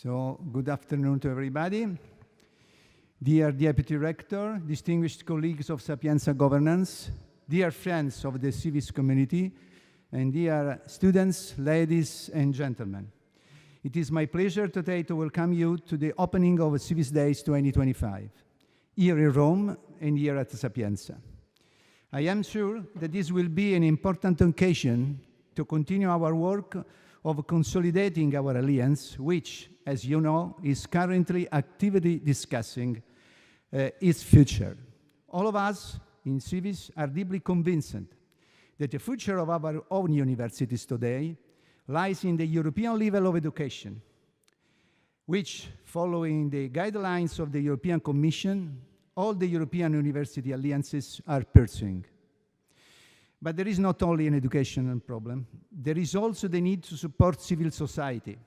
So, good afternoon to everybody. Dear Deputy Rector, distinguished colleagues of Sapienza Governance, dear friends of the CIVIS community, and dear students, ladies and gentlemen. It is my pleasure today to welcome you to the opening of CIVIS Days 2025, here in Rome and here at Sapienza. I am sure that this will be an important occasion to continue our work of consolidating our alliance, which, as you know, is currently actively discussing its future. All of us in CIVIS are deeply convinced that the future of our own universities today lies in the European level of education, which, following the guidelines of the European Commission, all the European university alliances are pursuing. But there is not only an educational problem, there is also the need to support civil society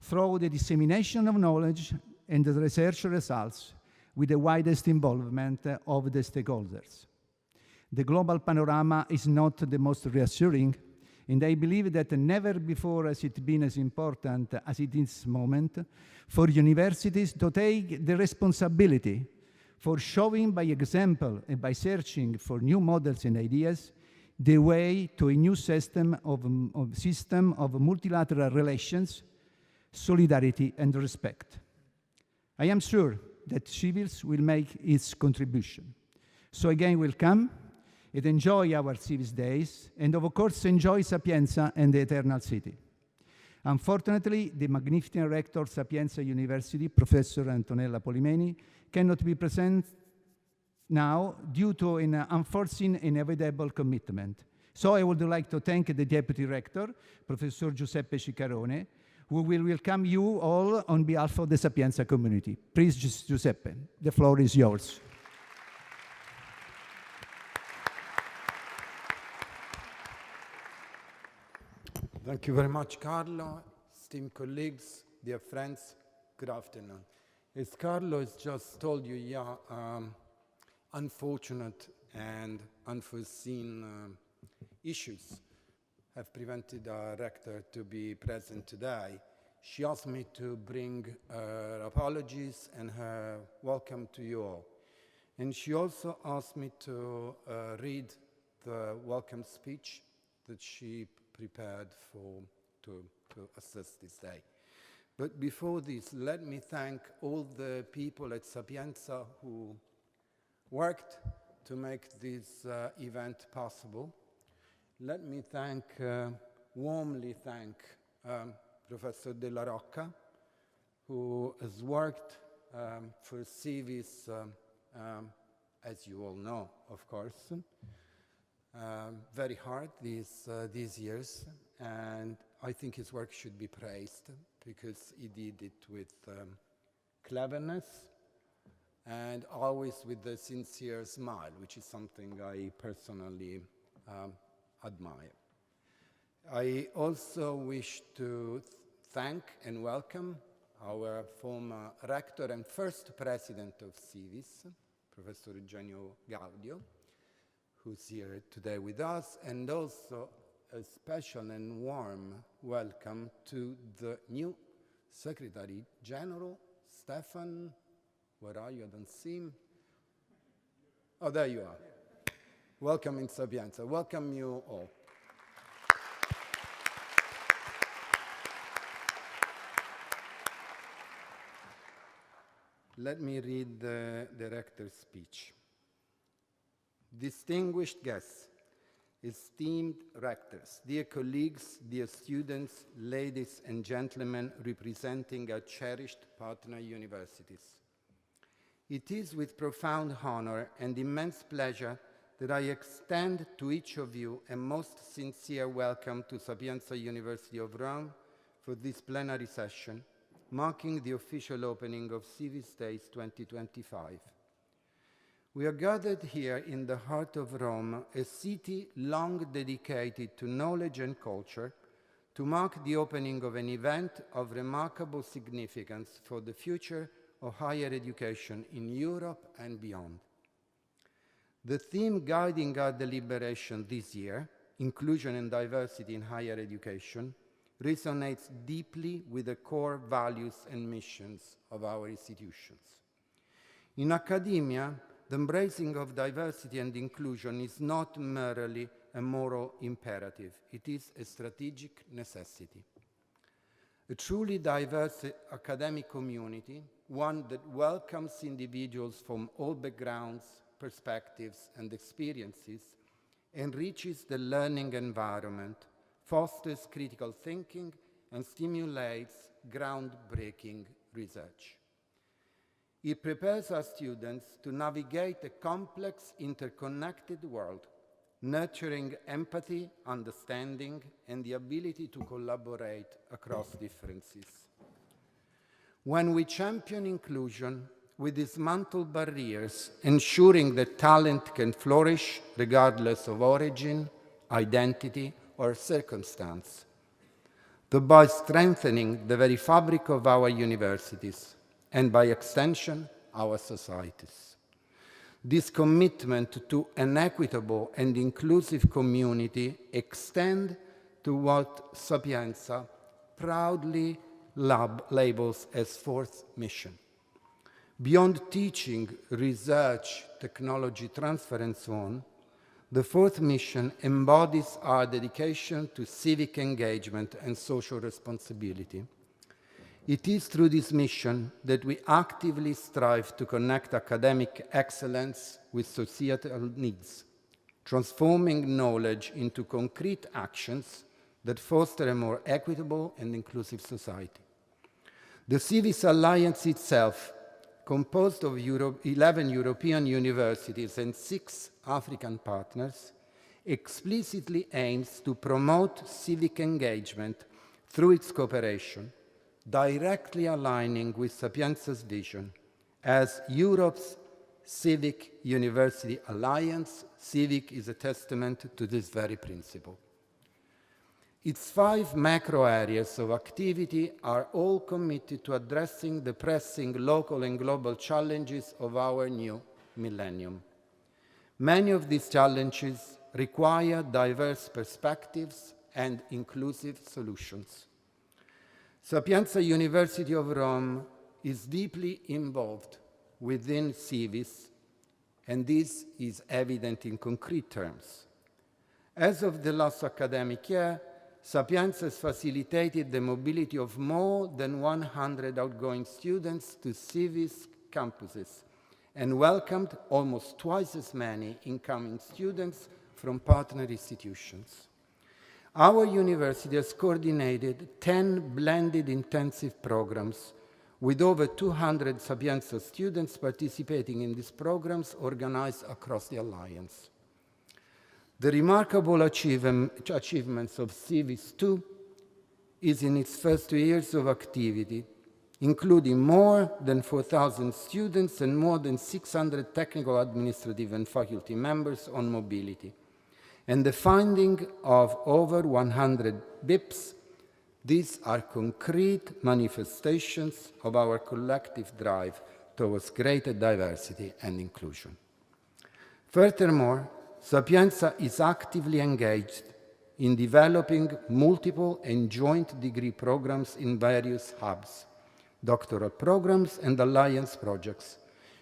through the dissemination of knowledge and the research results with the widest involvement of the stakeholders. The global panorama is not the most reassuring, and I believe that never before has it been as important as it is this moment for universities to take the responsibility for showing by example and by searching for new models and ideas the way to a new system of multilateral relations, solidarity and respect. I am sure that CIVIS will make its contribution. So again, welcome and enjoy our CIVIS Days, and of course enjoy Sapienza and the Eternal City. Unfortunately, the magnificent Rector of Sapienza University, Professor Antonella Polimeni, cannot be present now due to an unforeseen inevitable commitment. So I would like to thank the Deputy Rector, Professor Giuseppe Ciccarone, who will welcome you all on behalf of the Sapienza community. Please, Giuseppe, the floor is yours. Thank you very much, Carlo. Esteemed colleagues, dear friends, good afternoon. As Carlo has just told you, unfortunate and unforeseen issues have prevented our rector to be present today. She asked me to bring her apologies and her welcome to you all. And she also asked me to read the welcome speech that she prepared to assist this day. But before this, let me thank all the people at Sapienza who worked to make this event possible. Let me warmly thank Professor Della Rocca, who has worked for CIVIS, as you all know, of course, very hard these years, and I think his work should be praised because he did it with cleverness and always with a sincere smile, which is something I personally admire. I also wish to thank and welcome our former rector and first president of CIVIS, Professor Eugenio Gaudio, who's here today with us, and also a special and warm welcome to the new Secretary General, Stefan. Where are you? I don't see him. Oh, there you are. Welcome in Sapienza. Welcome you all. Let me read the rector's speech. Distinguished guests, esteemed rectors, dear colleagues, dear students, ladies and gentlemen representing our cherished partner universities. It is with profound honor and immense pleasure that I extend to each of you a most sincere welcome to Sapienza University of Rome for this plenary session, marking the official opening of CIVIS Days 2025. We are gathered here in the heart of Rome, a city long dedicated to knowledge and culture, to mark the opening of an event of remarkable significance for the future of higher education in Europe and beyond. The theme guiding our deliberation this year, Inclusion and Diversity in Higher Education, resonates deeply with the core values and missions of our institutions. In academia, the embracing of diversity and inclusion is not merely a moral imperative, it is a strategic necessity. A truly diverse academic community, one that welcomes individuals from all backgrounds, perspectives, and experiences, enriches the learning environment, fosters critical thinking, and stimulates groundbreaking research. It prepares our students to navigate a complex, interconnected world, nurturing empathy, understanding, and the ability to collaborate across differences. When we champion inclusion, we dismantle barriers, ensuring that talent can flourish regardless of origin, identity, or circumstance, thereby strengthening the very fabric of our universities, and by extension, our societies. This commitment to an equitable and inclusive community extends to what Sapienza proudly labels as fourth mission. Beyond teaching, research, technology transfer, and so on, the fourth mission embodies our dedication to civic engagement and social responsibility. It is through this mission that we actively strive to connect academic excellence with societal needs, transforming knowledge into concrete actions that foster a more equitable and inclusive society. The CIVIS Alliance itself, composed of 11 European universities and 6 African partners, explicitly aims to promote civic engagement through its cooperation, directly aligning with Sapienza's vision. As Europe's Civic University Alliance, CIVIC is a testament to this very principle. Its 5 macro areas of activity are all committed to addressing the pressing local and global challenges of our new millennium. Many of these challenges require diverse perspectives and inclusive solutions. Sapienza University of Rome is deeply involved within CIVIS, and this is evident in concrete terms. As of the last academic year, Sapienza has facilitated the mobility of more than 100 outgoing students to CIVIS campuses and welcomed almost twice as many incoming students from partner institutions. Our university has coordinated 10 blended intensive programs with over 200 Sapienza students participating in these programs organized across the Alliance. The remarkable achievements of CIVIS II is in its first 2 years of activity, including more than 4,000 students and more than 600 technical, administrative, and faculty members on mobility, and the finding of over 100 BIPs. These are concrete manifestations of our collective drive towards greater diversity and inclusion. Furthermore, Sapienza is actively engaged in developing multiple and joint degree programs in various hubs, doctoral programs, and alliance projects,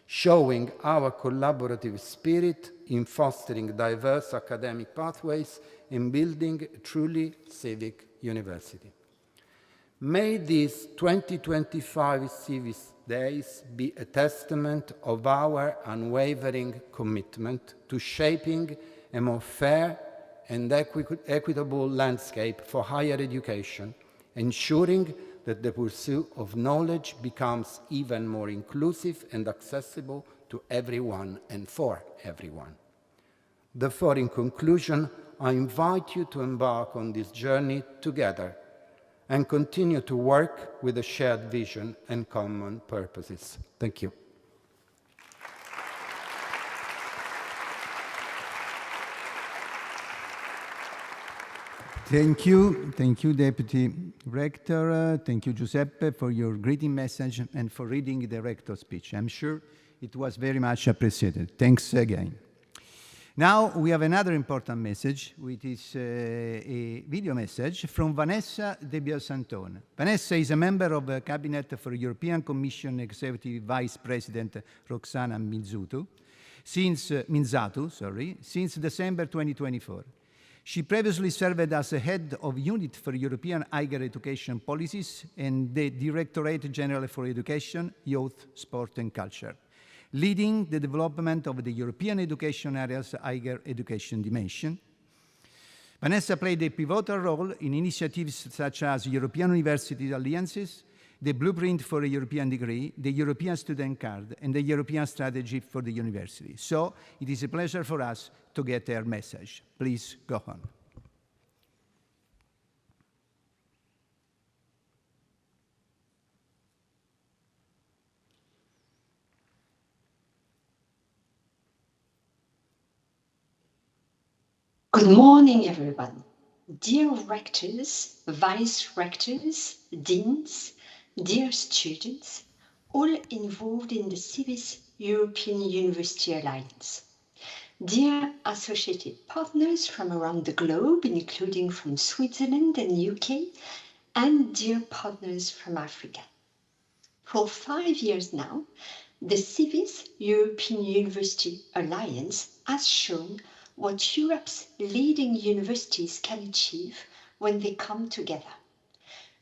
showing our collaborative spirit in fostering diverse academic pathways and building a truly civic university. May these 2025 CIVIS days be a testament of our unwavering commitment to shaping a more fair and equitable landscape for higher education, ensuring that the pursuit of knowledge becomes even more inclusive and accessible to everyone and for everyone. Therefore, in conclusion, I invite you to embark on this journey together and continue to work with a shared vision and common purposes. Thank you. Thank you, Deputy Rector. Thank you, Giuseppe, for your greeting message and for reading the Rector's speech. I'm sure it was very much appreciated. Thanks again. Now we have another important message, which is a video message from Vanessa Debiais-Sainton. Vanessa is a member of the Cabinet for European Commission Executive Vice President Roxana Mînzatu since December 2024. She previously served as a head of unit for European higher education policies and the Directorate General for Education, Youth, Sport and Culture, leading the development of the European education area's higher education dimension. Vanessa played a pivotal role in initiatives such as European University Alliances, the Blueprint for a European Degree, the European Student Card, and the European Strategy for the University. So it is a pleasure for us to get her message. Please go on. Good morning, everyone. Dear rectors, vice-rectors, deans, dear students, all involved in the CIVIS European University Alliance. Dear associated partners from around the globe, including from Switzerland and UK, and dear partners from Africa. For 5 years now, the CIVIS European University Alliance has shown what Europe's leading universities can achieve when they come together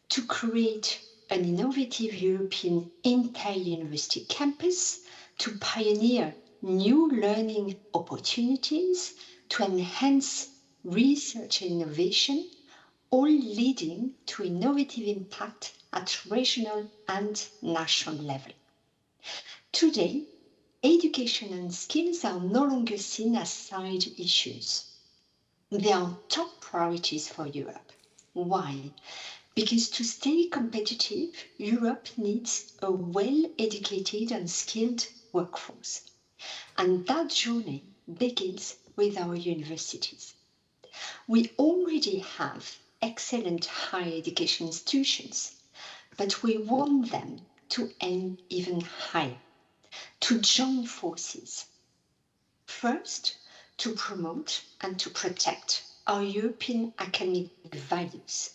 to create an innovative European inter-university campus, to pioneer new learning opportunities, to enhance research and innovation, all leading to innovative impact at regional and national level. Today, education and skills are no longer seen as side issues. They are top priorities for Europe. Why? Because to stay competitive, Europe needs a well-educated and skilled workforce. And that journey begins with our universities. We already have excellent higher education institutions, but we want them to aim even higher, to join forces. First, to promote and to protect our European academic values.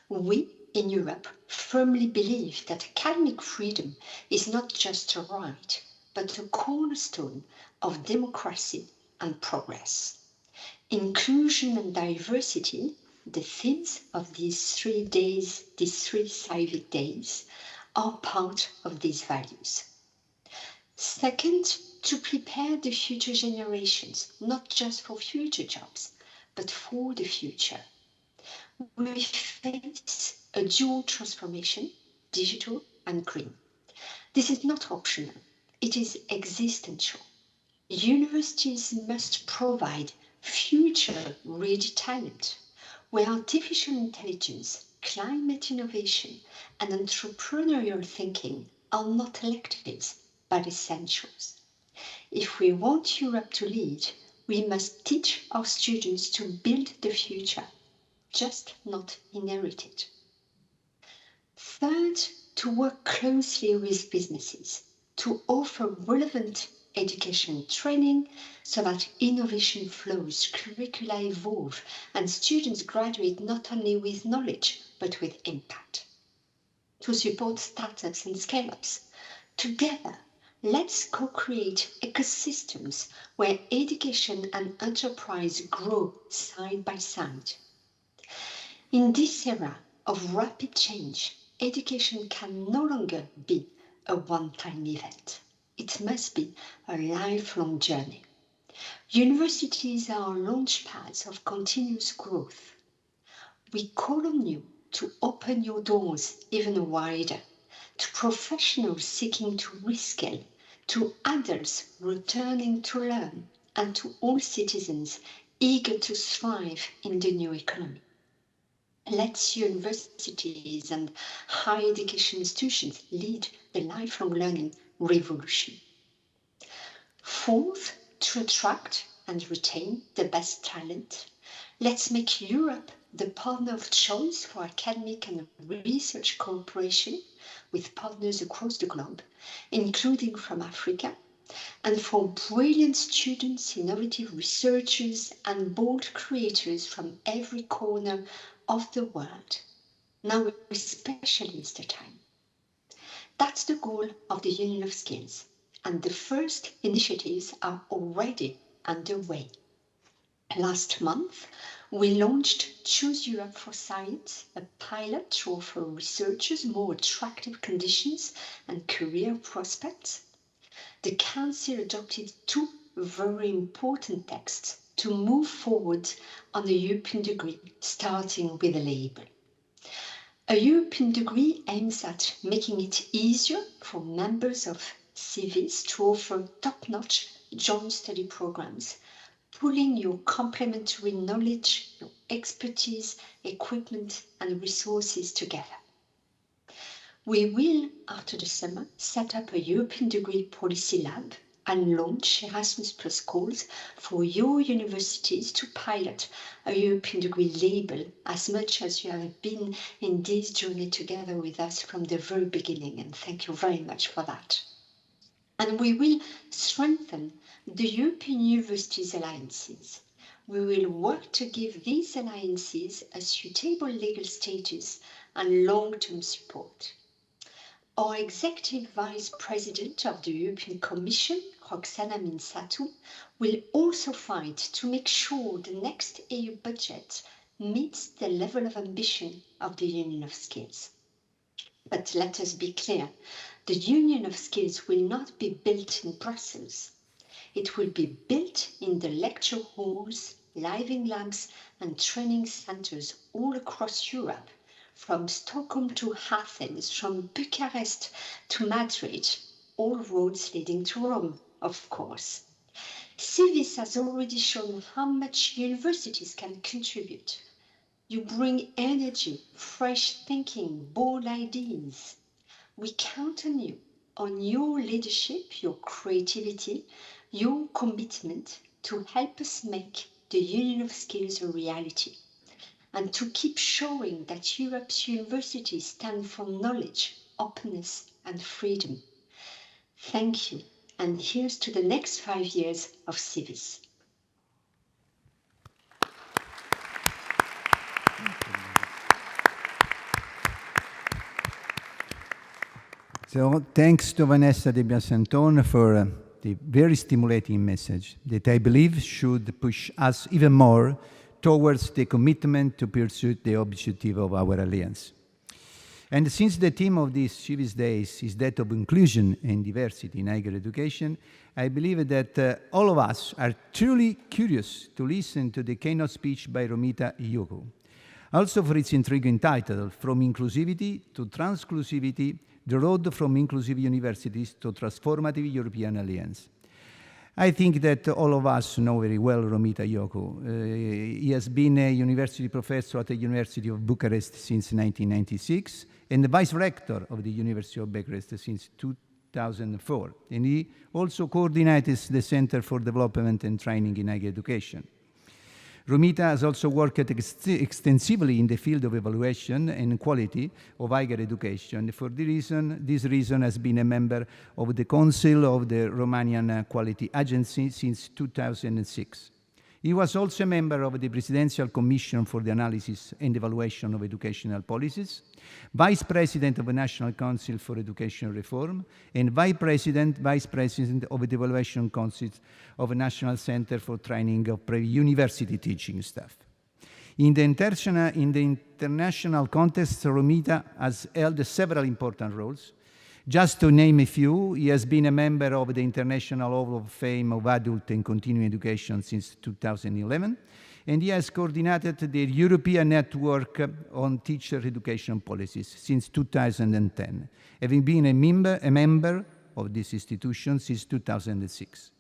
We in Europe firmly believe that academic freedom is not just a right, but a cornerstone of democracy and progress. Inclusion and diversity, the themes of these 3 days, these 3 civic days, are part of these values. Second, to prepare the future generations, not just for future jobs, but for the future. We face a dual transformation, digital and green. This is not optional, it is existential. Universities must provide future-ready talent, where artificial intelligence, climate innovation, and entrepreneurial thinking are not electives, but essentials. If we want Europe to lead, we must teach our students to build the future, just not inherit it. Third, to work closely with businesses, to offer relevant education training so that innovation flows, curricula evolve, and students graduate not only with knowledge, but with impact. To support startups and scale-ups. Together, let's co-create ecosystems where education and enterprise grow side by side. In this era of rapid change, education can no longer be a one-time event. It must be a lifelong journey. Universities are launch pads of continuous growth. We call on you to open your doors even wider, to professionals seeking to reskill, to adults returning to learn, and to all citizens eager to thrive in the new economy. Let's universities and higher education institutions lead the lifelong learning revolution. Fourth, to attract and retain the best talent, let's make Europe the partner of choice for academic and research cooperation with partners across the globe, including from Africa, and for brilliant students, innovative researchers, and bold creators from every corner of the world. Now especially is the time. That's the goal of the Union of Skills, and the first initiatives are already underway. Last month, we launched Choose Europe for Science, a pilot to offer researchers more attractive conditions and career prospects. The Council adopted two very important texts to move forward on a European degree, starting with a label. A European degree aims at making it easier for members of CIVIS to offer top-notch joint study programs, pooling your complementary knowledge, your expertise, equipment, and resources together. We will, after the summer, set up a European degree policy lab and launch Erasmus Plus calls for your universities to pilot a European degree label as much as you have been in this journey together with us from the very beginning, and thank you very much for that. And we will strengthen the European Universities Alliances. We will work to give these alliances a suitable legal status and long-term support. Our Executive Vice President of the European Commission, Roxana Mînzatu, will also fight to make sure the next EU budget meets the level of ambition of the Union of Skills. But let us be clear, the Union of Skills will not be built in Brussels. It will be built in the lecture halls, living labs and training centres all across Europe, from Stockholm to Athens, from Bucharest to Madrid, all roads leading to Rome, of course. CIVIS has already shown how much universities can contribute. You bring energy, fresh thinking, bold ideas. We count on your leadership, your creativity, your commitment to help us make the Union of Skills a reality, and to keep showing that Europe's universities stand for knowledge, openness, and freedom. Thank you, and here's to the next 5 years of CIVIS. So thanks to Vanessa Debiais-Sainton for the very stimulating message that I believe should push us even more towards the commitment to pursue the objective of our alliance. And since the theme of these CIVIS days is that of inclusion and diversity in higher education, I believe that all of us are truly curious to listen to the keynote speech by Romiță Iucu, also for its intriguing title, From Inclusivity to Transclusivity, the road from inclusive universities to transformative European alliance. I think that all of us know very well Romiță Iucu. He has been a university professor at the University of Bucharest since 1996 and the vice rector of the University of Bucharest since 2004. And he also coordinates the Center for Development and Training in Higher Education. Romita has also worked extensively in the field of evaluation and quality of higher education. For this reason has been a member of the Council of the Romanian Quality Agency since 2006. He was also a member of the Presidential Commission for the Analysis and Evaluation of Educational Policies, Vice President of the National Council for Education Reform, and Vice President of the Evaluation Council of the National Center for Training of University Teaching Staff. In the international context, Romita has held several important roles. Just to name a few, he has been a member of the International Hall of Fame of Adult and Continuing Education since 2011, and he has coordinated the European Network on Teacher Education Policies since 2010, having been a member of this institution since 2006.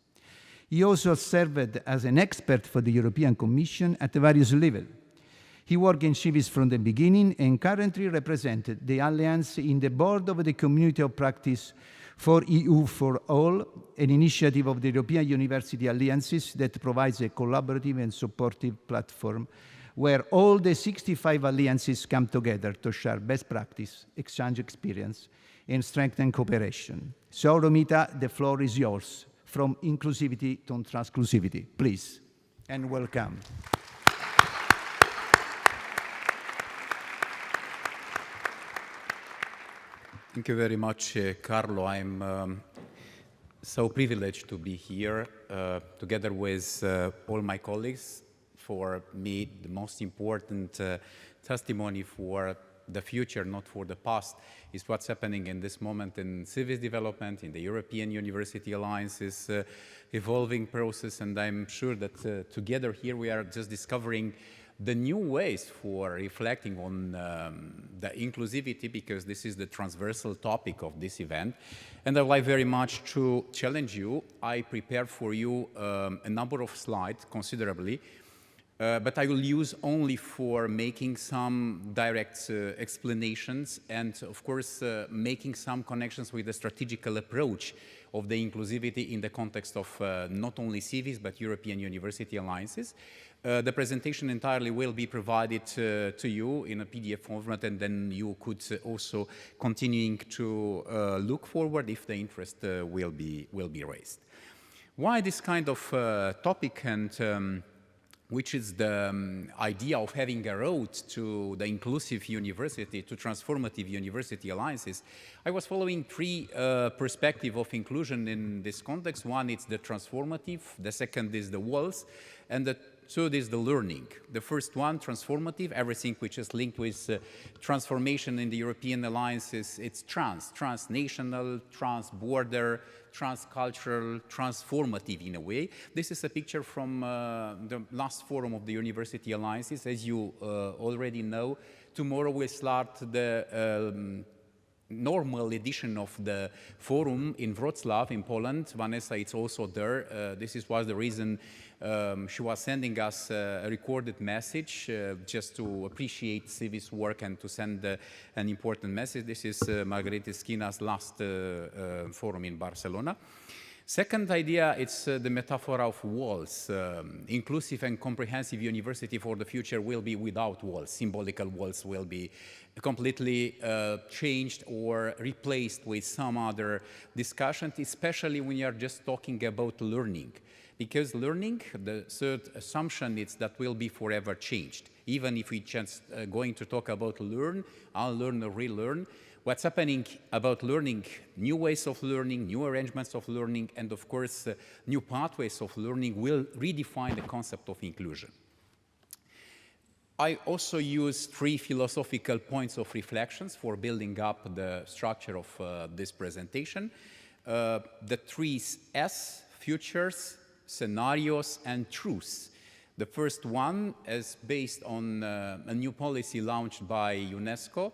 He also served as an expert for the European Commission at various levels. He worked in CIVIS from the beginning and currently represented the Alliance in the board of the Community of Practice for EU for All, an initiative of the European University Alliances that provides a collaborative and supportive platform where all the 65 alliances come together to share best practice, exchange experience, and strengthen cooperation. So, Romita, the floor is yours from inclusivity to transclusivity. Please, and welcome. Thank you very much, Carlo. I'm so privileged to be here together with all my colleagues. For me, the most important testimony for the future, not for the past, is what's happening in this moment in CIVIS development, in the European University Alliance's evolving process, and I'm sure that together here we are just discovering the new ways for reflecting on the inclusivity, because this is the transversal topic of this event. And I'd like very much to challenge you. I prepared for you a number of slides, considerably, but I will use only for making some direct explanations and, of course, making some connections with the strategical approach of the inclusivity in the context of not only CIVIS, but European University Alliances. The presentation entirely will be provided to you in a PDF format, and then you could also continuing to look forward if the interest will be raised. Why this kind of topic, and which is the idea of having a road to the inclusive university, to transformative university alliances? I was following three perspectives of inclusion in this context. One is the transformative, the second is the walls, and the third is the learning. The first one, transformative, everything which is linked with transformation in the European alliances, it's transnational, trans-border, transcultural, transformative in a way. This is a picture from the last forum of the University Alliances. As you already know, tomorrow we'll start the normal edition of the forum in Wrocław in Poland. Vanessa is also there. This was the reason she was sending us a recorded message just to appreciate CIVIS work and to send an important message. This is Margarita Schina's last forum in Barcelona. Second idea, it's the metaphor of walls. Inclusive and comprehensive university for the future will be without walls. Symbolical walls will be completely changed or replaced with some other discussion, especially when you're just talking about learning. Because learning, the third assumption is that will be forever changed. Even if we just going to talk about learn, unlearn or relearn, what's happening about learning, new ways of learning, new arrangements of learning, and of course, new pathways of learning will redefine the concept of inclusion. I also use three philosophical points of reflections for building up the structure of this presentation. The three S, futures, scenarios, and truths. The first one is based on a new policy launched by UNESCO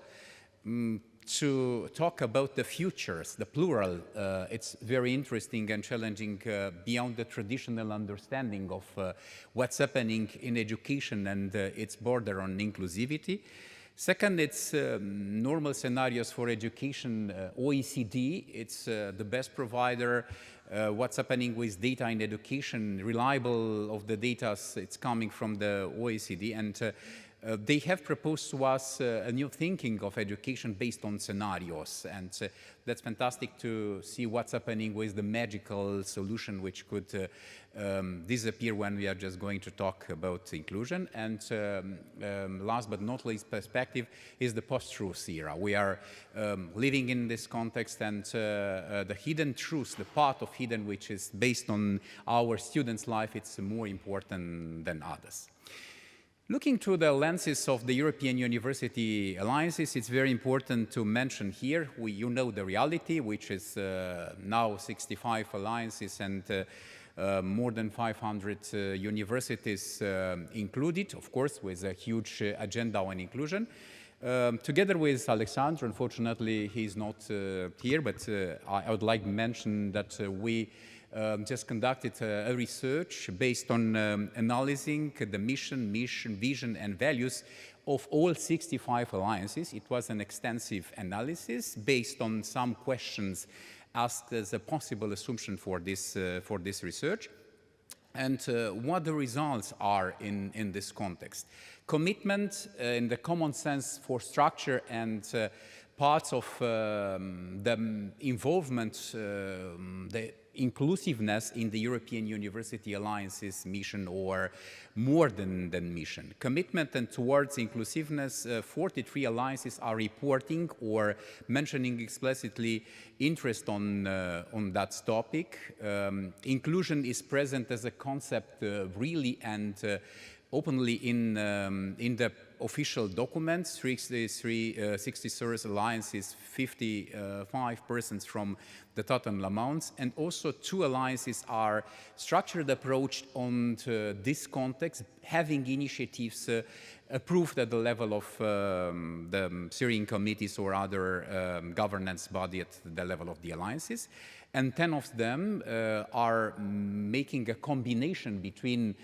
to talk about the futures, the plural. It's very interesting and challenging beyond the traditional understanding of what's happening in education and its border on inclusivity. Second, it's normal scenarios for education. OECD, it's the best provider. What's happening with data in education, reliable of the data, it's coming from the OECD, and they have proposed to us a new thinking of education based on scenarios, and that's fantastic to see what's happening with the magical solution which could disappear when we are just going to talk about inclusion. And last but not least perspective is the post-truth era. We are living in this context, and the hidden truth, the part of hidden which is based on our students' life, it's more important than others. Looking through the lenses of the European University Alliances, it's very important to mention here, you know the reality, which is now 65 alliances and more than 500 universities included, of course, with a huge agenda on inclusion. Together with Alexandru, unfortunately, he's not here, but I would like to mention that we just conducted a research based on analyzing the mission, vision, and values of all 65 alliances. It was an extensive analysis based on some questions asked as a possible assumption for this research. And what the results are in this context. Commitment in the common sense for structure and parts of the involvement, the inclusiveness in the European University Alliance's mission, or more than mission. Commitment and towards inclusiveness, 43 alliances are reporting or mentioning explicitly interest on that topic. Inclusion is present as a concept really and openly in the official documents. 63 alliances, 55% from the total amounts, and also 2 alliances are structured approach on this context, having initiatives approved at the level of the steering committees or other governance body at the level of the alliances. And 10 of them are making a combination between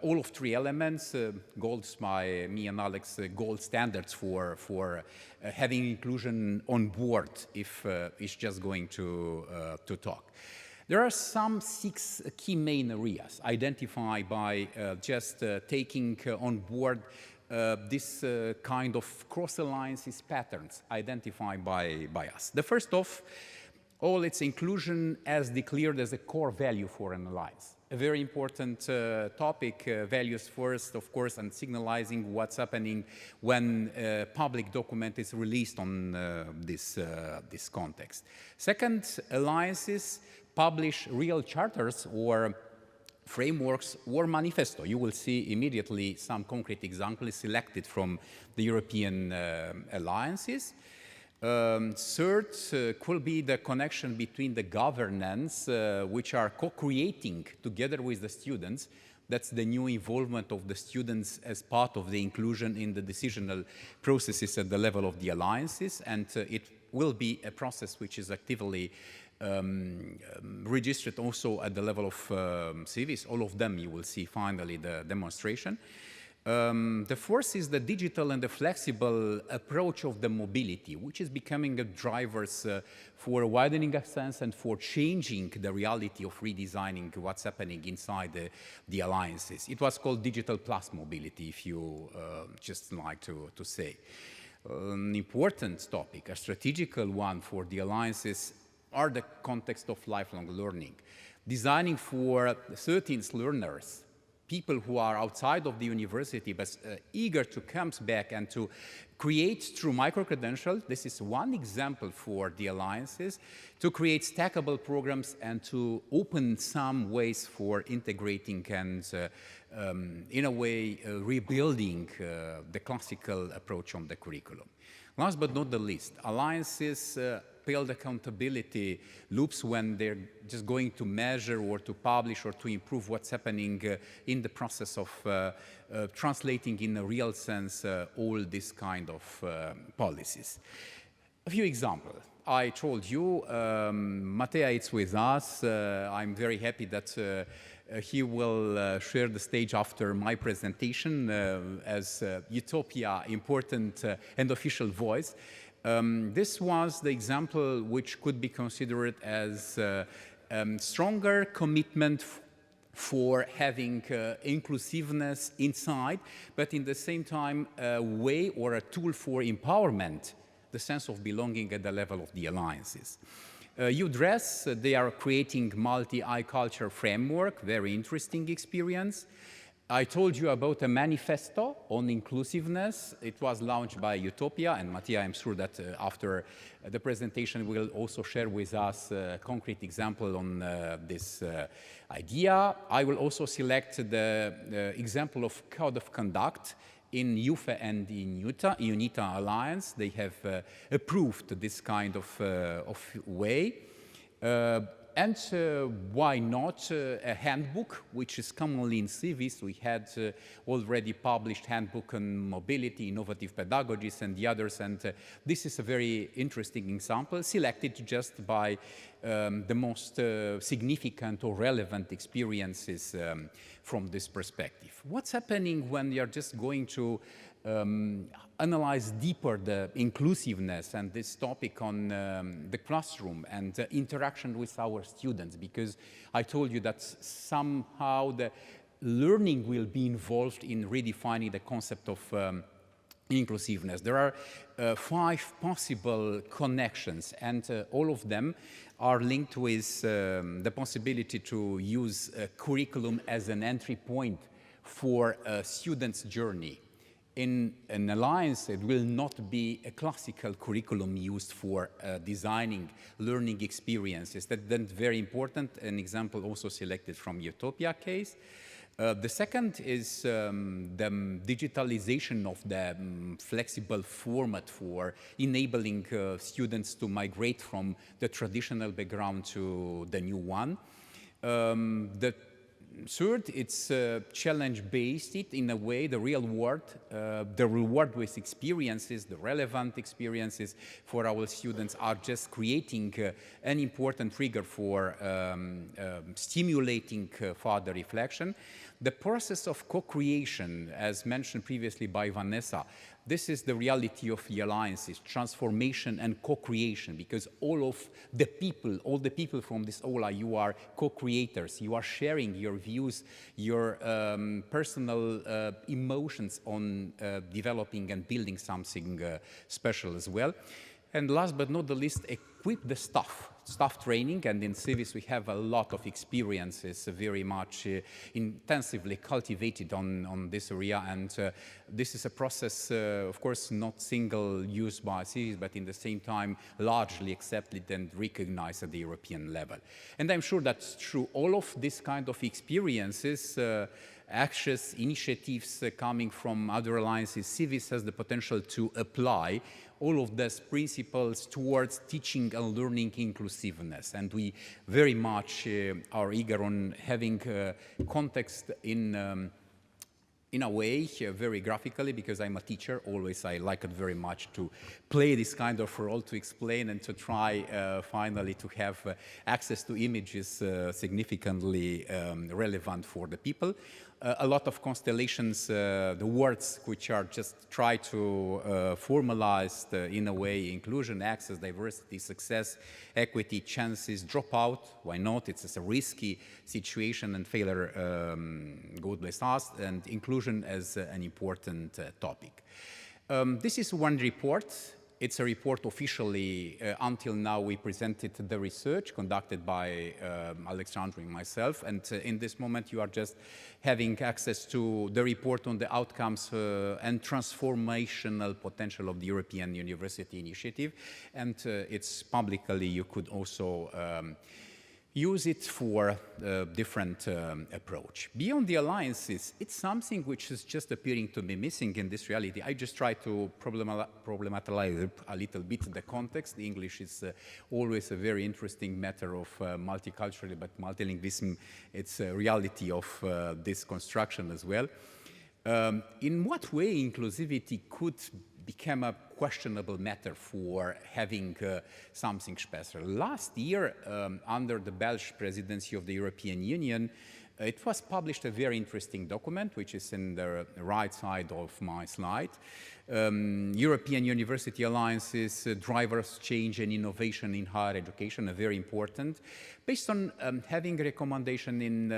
all of 3 elements, golds by me and Alex, gold standards for having inclusion on board if it's just going to talk. There are some 6 key main areas identified by just taking on board this kind of cross-alliances patterns identified by us. The first of all, it's inclusion as declared as a core value for an alliance. A very important topic, values first, of course, and signalizing what's happening when a public document is released on this context. Second, alliances publish real charters or frameworks or manifesto. You will see immediately some concrete examples selected from the European alliances. Third could be the connection between the governance, which are co-creating together with the students. That's the new involvement of the students as part of the inclusion in the decisional processes at the level of the alliances, and it will be a process which is actively registered also at the level of CIVIS. All of them you will see finally the demonstration. The fourth is the digital and the flexible approach of the mobility, which is becoming a drivers for widening access and for changing the reality of redesigning what's happening inside the alliances. It was called digital plus mobility, if you just like to say. An important topic, a strategical one for the alliances, are the context of lifelong learning. Designing for 13th learners, people who are outside of the university but eager to come back and to create through micro-credential. This is one example for the alliances, to create stackable programs and to open some ways for integrating and in a way rebuilding the classical approach on the curriculum. Last but not the least, alliances build accountability loops when they're just going to measure or to publish or to improve what's happening in the process of translating in a real sense all this kind of policies. A few examples. I told you, Mattia is with us. I'm very happy that he will share the stage after my presentation as Eutopia important and official voice. This was the example which could be considered as stronger commitment for having inclusiveness inside, but in the same time a way or a tool for empowerment, the sense of belonging at the level of the alliances. UDRES, they are creating multi-culture framework, very interesting experience. I told you about a manifesto on inclusiveness. It was launched by Eutopia, and Mattia, I'm sure that after the presentation will also share with us a concrete example on this idea. I will also select the example of code of conduct in UFA and in UNITA Alliance. They have approved this kind of way. And why not a handbook, which is commonly in CIVIS. We had already published handbook on mobility, innovative pedagogies, and the others. And this is a very interesting example, selected just by the most significant or relevant experiences from this perspective. What's happening when you're just going to analyze deeper the inclusiveness and this topic on the classroom and interaction with our students? Because I told you that somehow the learning will be involved in redefining the concept of inclusiveness. There are 5 possible connections, and all of them are linked with the possibility to use curriculum as an entry point for a student's journey. In an alliance, it will not be a classical curriculum used for designing learning experiences. That's very important. An example also selected from Eutopia case. The second is the digitalization of the flexible format for enabling students to migrate from the traditional background to the new one. The third, it's challenge-based in a way, the real world, the reward with experiences, the relevant experiences for our students are just creating an important trigger for stimulating further reflection. The process of co-creation, as mentioned previously by Vanessa, this is the reality of the alliances, transformation and co-creation, because all the people from this aula, you are co-creators, you are sharing your views, your personal emotions on developing and building something special as well. And last but not the least, equip the staff training, and in CIVIS we have a lot of experiences very much intensively cultivated on this area, and this is a process, of course, not single use by CIVIS, but in the same time largely accepted and recognized at the European level. And I'm sure that through all of this kind of experiences, actions, initiatives coming from other alliances, CIVIS has the potential to apply all of these principles towards teaching and learning inclusiveness. And we very much are eager on having context in a way, very graphically, because I'm a teacher. Always I like it very much to play this kind of role, to explain and to try finally to have access to images significantly relevant for the people. A lot of constellations, the words which are just try to formalize in a way: inclusion, access, diversity, success, equity, chances, dropout. Why not? It's a risky situation, and failure God bless us, and inclusion as an important topic. This is one report. It's a report officially, until now we presented the research conducted by Alexandru and myself, and in this moment you are just having access to the report on the outcomes and transformational potential of the European University Initiative, and it's publicly, you could also use it for a different approach. Beyond the alliances, it's something which is just appearing to be missing in this reality. I just try to problematize a little bit the context. The English is always a very interesting matter of multicultural, but multilingualism, it's a reality of this construction as well. In what way inclusivity could become a questionable matter for having something special? Last year, under the Belgian presidency of the European Union, it was published a very interesting document, which is in the right side of my slide. European University Alliances, Drivers, Change and Innovation in Higher Education, very important, based on having a recommendation in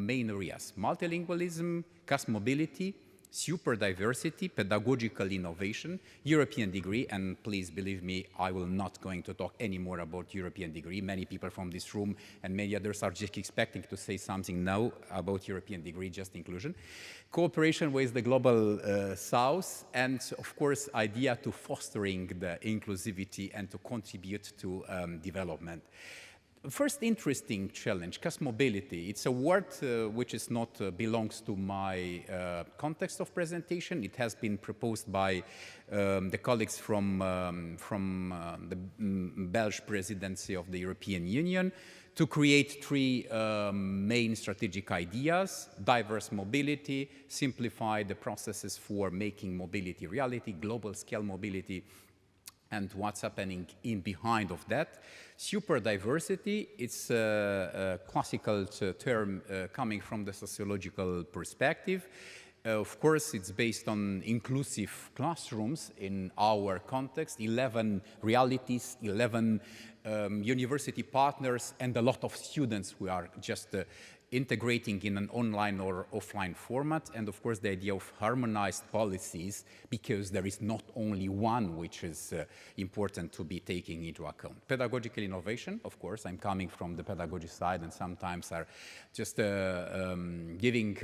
main areas: multilingualism, caste mobility, super diversity, pedagogical innovation, European degree, and please believe me, I will not going to talk any more about European degree. Many people from this room and many others are just expecting to say something now about European degree, just inclusion. Cooperation with the global south, and of course, idea to fostering the inclusivity and to contribute to development. First interesting challenge, caste mobility. It's a word which is not belongs to my context of presentation. It has been proposed by the colleagues from the Belgian presidency of the European Union to create 3 main strategic ideas: diverse mobility, simplify the processes for making mobility reality, global scale mobility, and what's happening in behind of that. Super diversity, it's a classical term coming from the sociological perspective. Of course, it's based on inclusive classrooms in our context, 11 realities, 11 university partners, and a lot of students who are just integrating in an online or offline format, and of course the idea of harmonized policies, because there is not only one which is important to be taken into account. Pedagogical innovation, of course, I'm coming from the pedagogy side and sometimes are just giving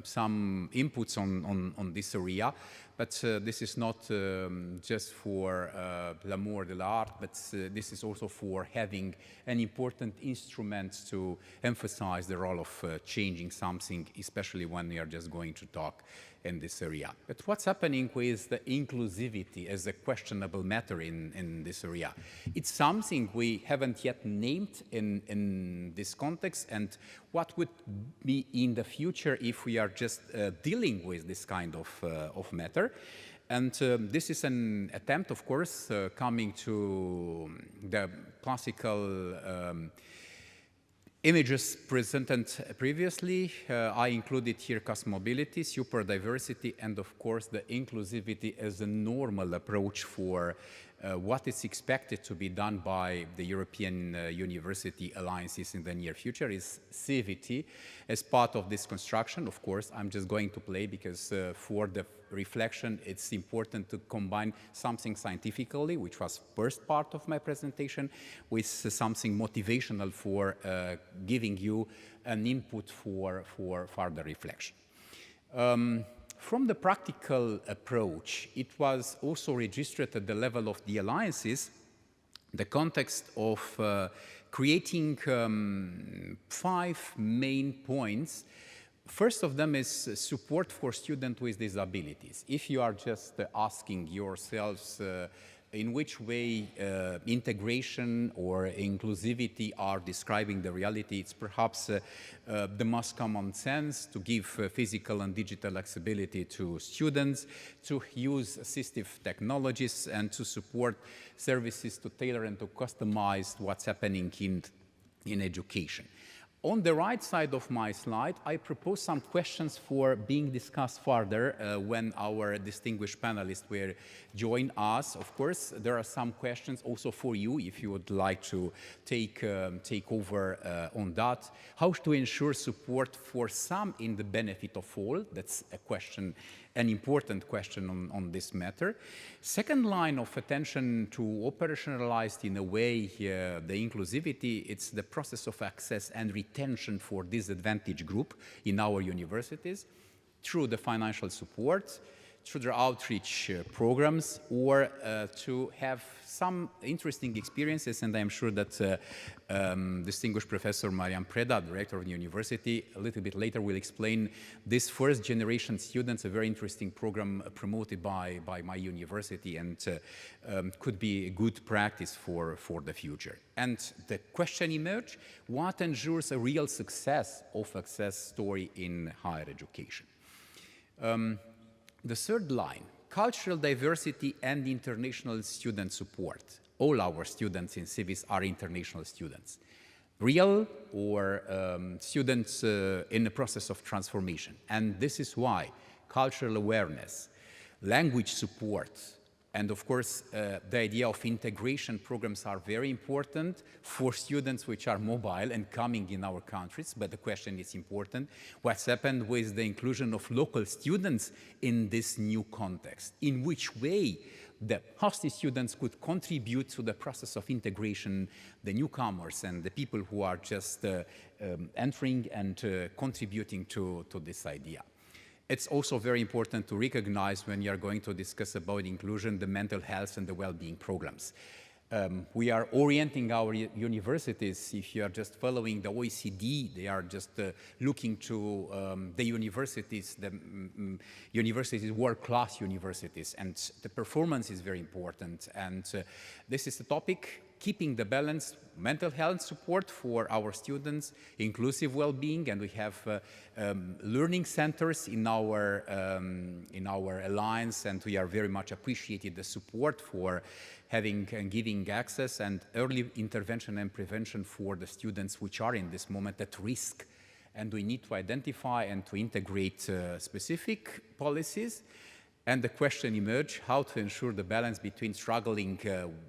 some inputs on this area. But this is not just for l'amour de l'art, but this is also for having an important instrument to emphasize the role of changing something, especially when we are just going to talk in this area. But what's happening with the inclusivity as a questionable matter in this area? It's something we haven't yet named in this context, and what would be in the future if we are just dealing with this kind of matter. And this is an attempt, of course, coming to the classical images presented previously. I included here cosmobility, super diversity, and of course the inclusivity as a normal approach for what is expected to be done by the European university alliances in the near future is CIVIS as part of this construction. Of course, I'm just going to play because for the reflection, it's important to combine something scientifically, which was first part of my presentation, with something motivational for giving you an input for further reflection. From the practical approach, it was also registered at the level of the alliances, the context of creating 5 main points. First of them is support for students with disabilities. If you are just asking yourselves in which way integration or inclusivity are describing the reality, it's perhaps the most common sense to give physical and digital accessibility to students, to use assistive technologies, and to support services to tailor and to customize what's happening in education. On the right side of my slide, I propose some questions for being discussed further when our distinguished panelists will join us. Of course, there are some questions also for you if you would like to take over on that. How to ensure support for some in the benefit of all? That's a question, an important question on this matter. Second line of attention to operationalize in a way the inclusivity, it's the process of access and retention for disadvantaged group in our universities through the financial support, through the outreach programs, or to have some interesting experiences. And I'm sure that distinguished Professor Marian Preda, Director of the university, a little bit later will explain this first generation students, a very interesting program promoted by my university, and could be a good practice for the future. And the question emerged, what ensures a real success of success story in higher education? The third line, cultural diversity and international student support. All our students in CIVIS are international students, real or students in the process of transformation. And this is why cultural awareness, language support, and of course, the idea of integration programs are very important for students which are mobile and coming in our countries. But the question is important, what's happened with the inclusion of local students in this new context? In which way the hosted students could contribute to the process of integration, the newcomers and the people who are just entering and contributing to this idea. It's also very important to recognize when you are going to discuss about inclusion, the mental health and the well-being programs. We are orienting our universities, if you are just following the OECD, they are just looking to the universities, world-class universities, and the performance is very important. And this is the topic, keeping the balance, mental health support for our students, inclusive well-being, and we have learning centers in our alliance, and we are very much appreciated the support for having and giving access and early intervention and prevention for the students which are in this moment at risk. And we need to identify and to integrate specific policies. And the question emerged, how to ensure the balance between struggling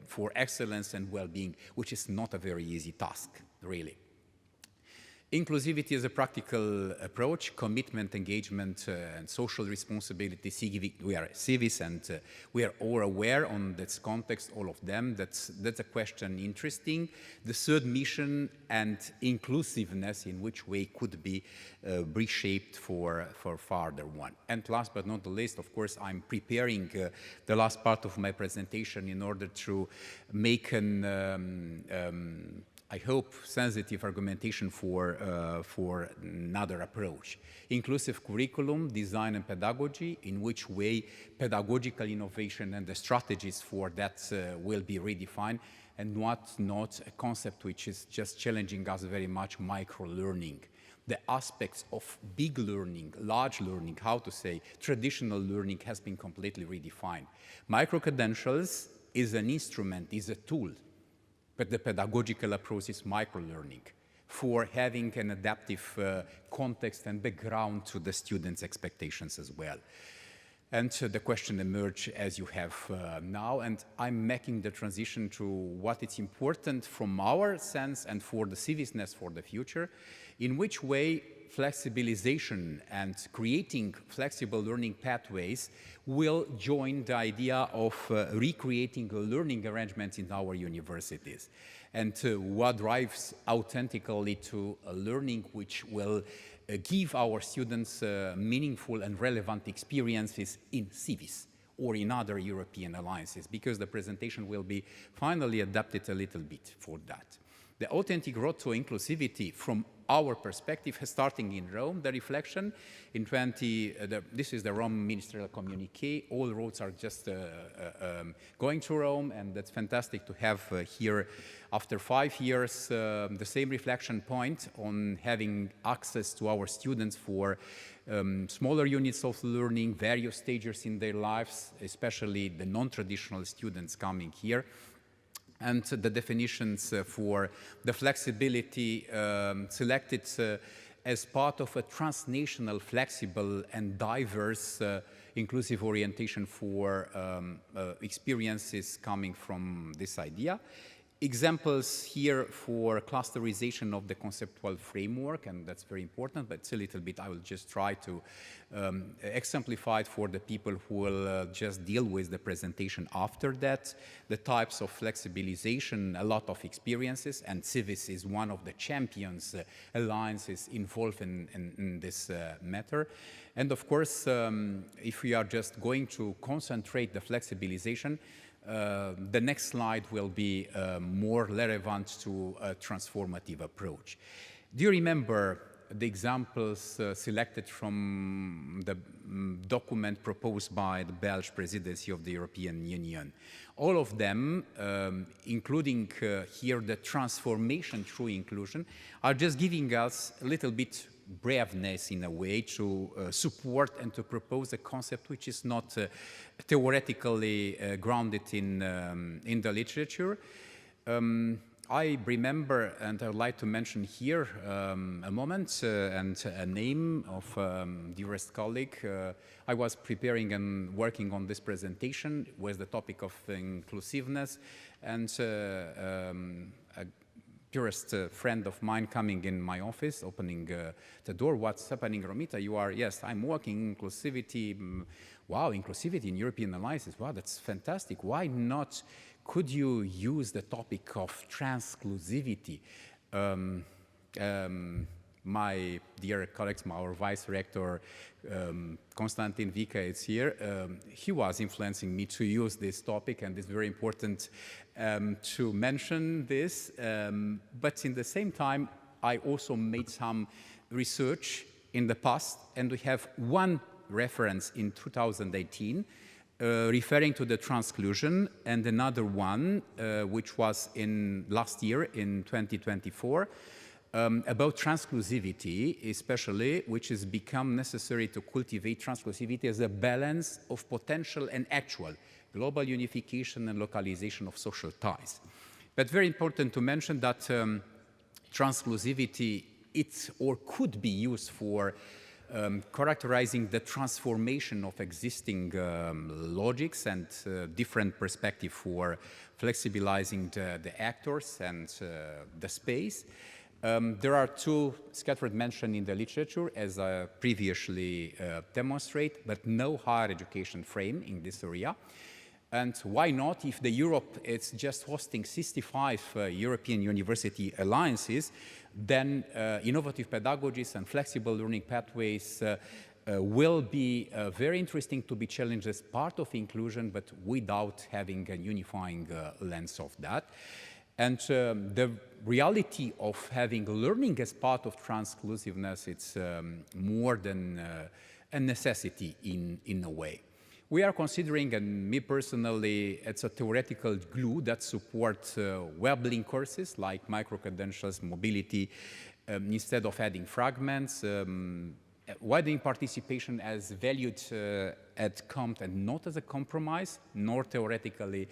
for excellence and well-being, which is not a very easy task, really. Inclusivity is a practical approach, commitment, engagement, and social responsibility. We are CIVIS, and we are all aware on this context, all of them. That's a question interesting. The third mission and inclusiveness, in which way could be reshaped for further one. And last but not the least, of course, I'm preparing the last part of my presentation in order to make an I hope, sensitive argumentation for another approach. Inclusive curriculum, design and pedagogy, in which way pedagogical innovation and the strategies for that will be redefined, and not a concept which is just challenging us very much, micro-learning. The aspects of big learning, large learning, how to say, traditional learning has been completely redefined. Micro-credentials is an instrument, is a tool, but the pedagogical approach is micro-learning for having an adaptive context and background to the students' expectations as well. And the question emerged as you have now, and I'm making the transition to what is important from our sense and for the seriousness for the future, in which way flexibilization and creating flexible learning pathways will join the idea of recreating learning arrangements in our universities, and what drives authentically to a learning which will give our students meaningful and relevant experiences in CIVIS or in other European alliances, because the presentation will be finally adapted a little bit for that. The authentic road to inclusivity from our perspective, starting in Rome, the reflection in this is the Rome ministerial communique. All roads are just going to Rome, and that's fantastic to have here, after 5 years, the same reflection point on having access to our students for smaller units of learning, various stages in their lives, especially the non-traditional students coming here. And the definitions for the flexibility selected as part of a transnational, flexible and diverse inclusive orientation for experiences coming from this idea. Examples here for clusterization of the conceptual framework, and that's very important, but it's a little bit, I will just try to exemplify it for the people who will just deal with the presentation after that. The types of flexibilization, a lot of experiences, and CIVIS is one of the champions alliances involved in this matter. And of course, if we are just going to concentrate the flexibilization, the next slide will be more relevant to a transformative approach. Do you remember the examples selected from the document proposed by the Belgian presidency of the European Union? All of them, including here the transformation through inclusion, are just giving us a little bit braveness in a way to support and to propose a concept which is not theoretically grounded in the literature. I remember, and I would like to mention here a moment and a name of dearest colleague. I was preparing and working on this presentation with the topic of inclusiveness, and a dearest friend of mine coming in my office, opening the door. What's happening, Romita? You are, yes, I'm working inclusivity. Wow, inclusivity in European alliances. Wow, that's fantastic. Why not? Could you use the topic of transclusivity? My dear colleagues, our vice rector, Konstantin Vika, is here. He was influencing me to use this topic, and it's very important to mention this. But in the same time, I also made some research in the past, and we have one reference in 2018 referring to the transclusion, and another one which was in last year in 2024 about transclusivity, especially, which has become necessary to cultivate transclusivity as a balance of potential and actual global unification and localization of social ties. But very important to mention that transclusivity, it's or could be used for characterizing the transformation of existing logics and different perspective for flexibilizing the actors and the space. There are two scattered mentioned in the literature, as I previously demonstrate, but no higher education frame in this area. And why not? If the Europe is just hosting 65 European university alliances, then innovative pedagogies and flexible learning pathways will be very interesting to be challenged as part of inclusion, but without having a unifying lens of that. And the reality of having learning as part of transclusiveness, it's more than a necessity in a way. We are considering, and me personally, it's a theoretical glue that supports web-link courses like micro-credentials, mobility, instead of adding fragments, widening participation as valued at COMT and not as a compromise, nor theoretically,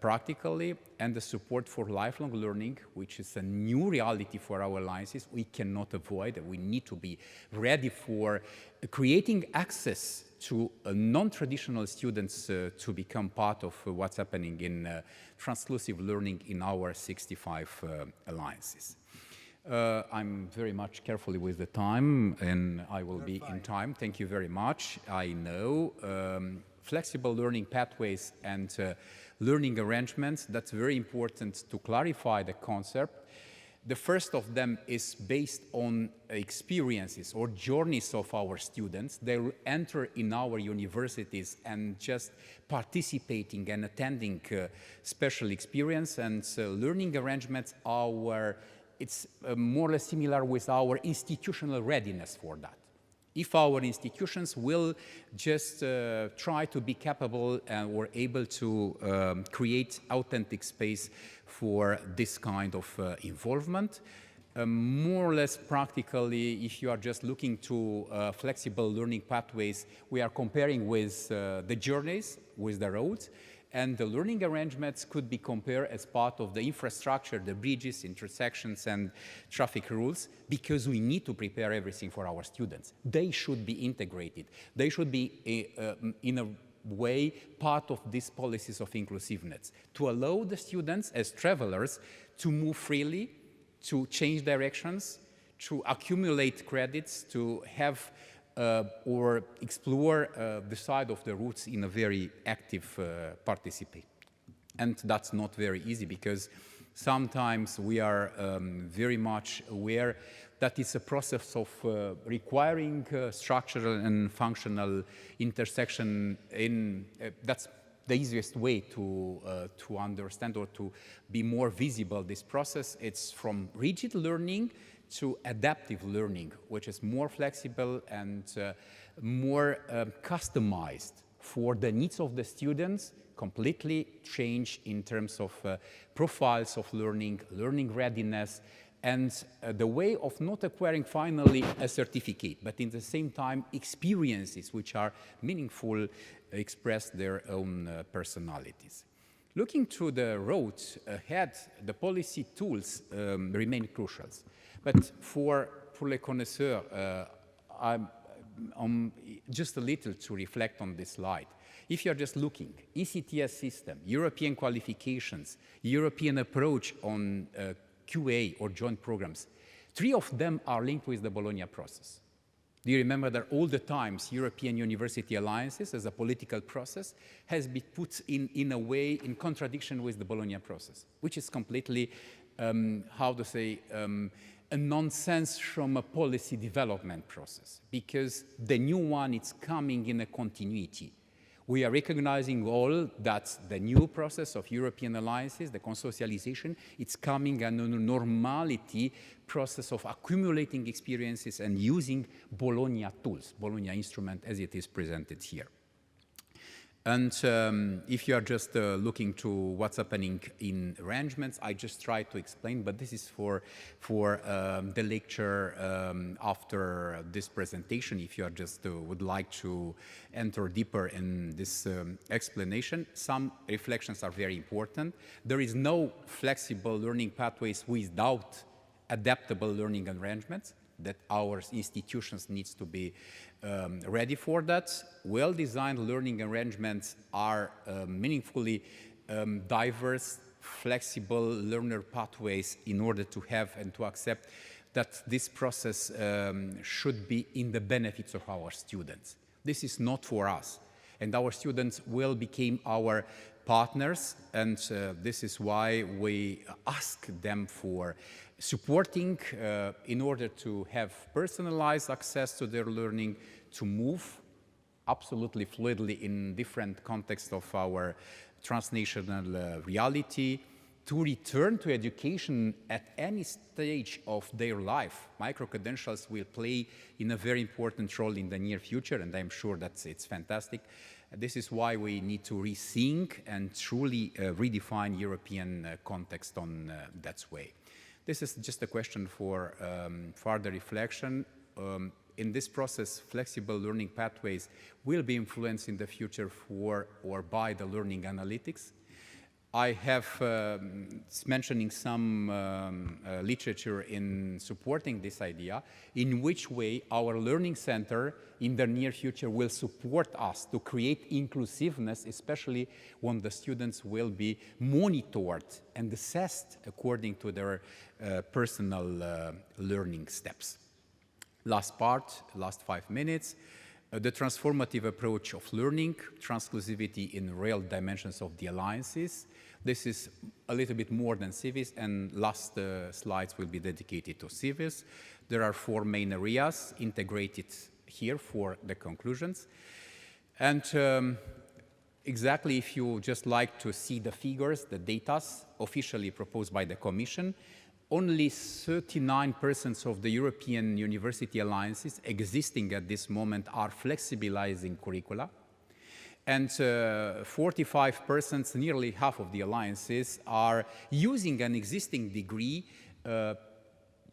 practically, and the support for lifelong learning, which is a new reality for our alliances. We cannot avoid, and we need to be ready for creating access to non-traditional students to become part of what's happening in transclusive learning in our 65 alliances. I'm very much carefully with the time, and I will be in time. Thank you very much. I know flexible learning pathways and learning arrangements, that's very important to clarify the concept. The first of them is based on experiences or journeys of our students. They will enter in our universities and just participating and attending special experience, and learning arrangements are, it's more or less similar with our institutional readiness for that. If our institutions will just try to be capable or able to create authentic space for this kind of involvement. More or less practically, if you are just looking to flexible learning pathways, we are comparing with the journeys, with the roads, and the learning arrangements could be compared as part of the infrastructure, the bridges, intersections, and traffic rules, because we need to prepare everything for our students. They should be integrated. They should be, in a way, part of these policies of inclusiveness, to allow the students as travelers to move freely, to change directions, to accumulate credits, to have or explore the side of the routes in a very active participation. And that's not very easy, because sometimes we are very much aware that it's a process of requiring structural and functional intersection. That's the easiest way to understand or to be more visible this process. It's from rigid learning to adaptive learning, which is more flexible and more customized for the needs of the students, completely changed in terms of profiles of learning, learning readiness, and the way of not acquiring finally a certificate, but in the same time experiences which are meaningful, express their own personalities. Looking to the road ahead, the policy tools remain crucial. But for les connaisseurs, just a little to reflect on this slide. If you're just looking, ECTS system, European qualifications, European approach on QA or joint programs, 3 of them are linked with the Bologna process. Do you remember that all the times European university alliances as a political process has been put in a way in contradiction with the Bologna process, which is completely, how to say, a nonsense from a policy development process, because the new one is coming in a continuity. We are recognizing all that the new process of European alliances, the consocialization, it's coming in a normality process of accumulating experiences and using Bologna tools, Bologna instrument as it is presented here. And if you are just looking to what's happening in arrangements, I just try to explain, but this is for the lecture after this presentation. If you are just would like to enter deeper in this explanation, some reflections are very important. There is no flexible learning pathways without adaptable learning arrangements, that our institutions needs to be ready for that. Well-designed learning arrangements are meaningfully diverse, flexible learner pathways in order to have and to accept that this process should be in the benefits of our students. This is not for us, and our students will become our partners, and this is why we ask them for supporting in order to have personalized access to their learning, to move absolutely fluidly in different contexts of our transnational reality, to return to education at any stage of their life. Micro-credentials will play in a very important role in the near future, and I'm sure that it's fantastic. This is why we need to rethink and truly redefine European context on that way. This is just a question for further reflection. In this process, flexible learning pathways will be influenced in the future for or by the learning analytics. I have mentioning some literature in supporting this idea, in which way our learning center in the near future will support us to create inclusiveness, especially when the students will be monitored and assessed according to their personal learning steps. Last part, last 5 minutes. The transformative approach of learning, transclusivity in real dimensions of the alliances. This is a little bit more than CIVIS, and last slides will be dedicated to CIVIS. There are 4 main areas integrated here for the conclusions. And exactly, if you just like to see the figures, the data officially proposed by the Commission, only 39% of the European university alliances existing at this moment are flexibilizing curricula. And 45%, nearly half of the alliances, are using an existing degree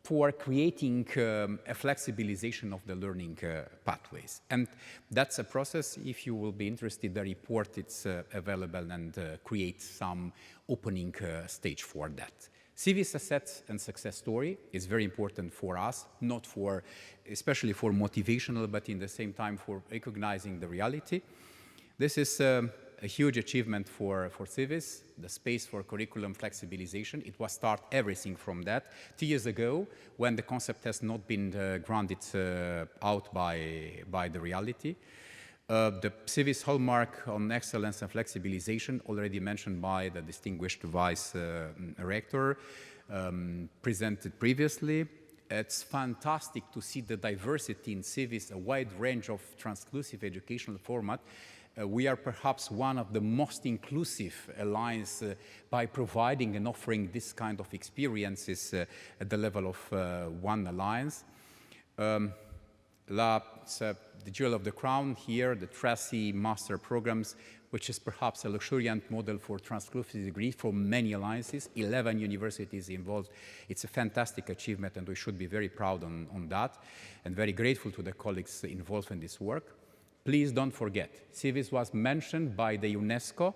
for creating a flexibilization of the learning pathways. And that's a process. If you will be interested, the report is available and creates some opening stage for that. CIVIS assets and success story is very important for us, not for, especially for motivational, but in the same time for recognizing the reality. This is a huge achievement for CIVIS, the space for curriculum flexibilization. It was everything from that 2 years ago, when the concept has not been grounded out by the reality. The CIVIS hallmark on excellence and flexibilization, already mentioned by the distinguished Vice Rector, presented previously. It's fantastic to see the diversity in CIVIS, a wide range of transclusive educational format. We are perhaps one of the most inclusive alliance by providing and offering this kind of experiences at the level of one alliance. The jewel of the crown here, the Tracy Master Programs, which is perhaps a luxuriant model for transclusive degree for many alliances, 11 universities involved. It's a fantastic achievement, and we should be very proud on that, and very grateful to the colleagues involved in this work. Please don't forget, CIVIS was mentioned by the UNESCO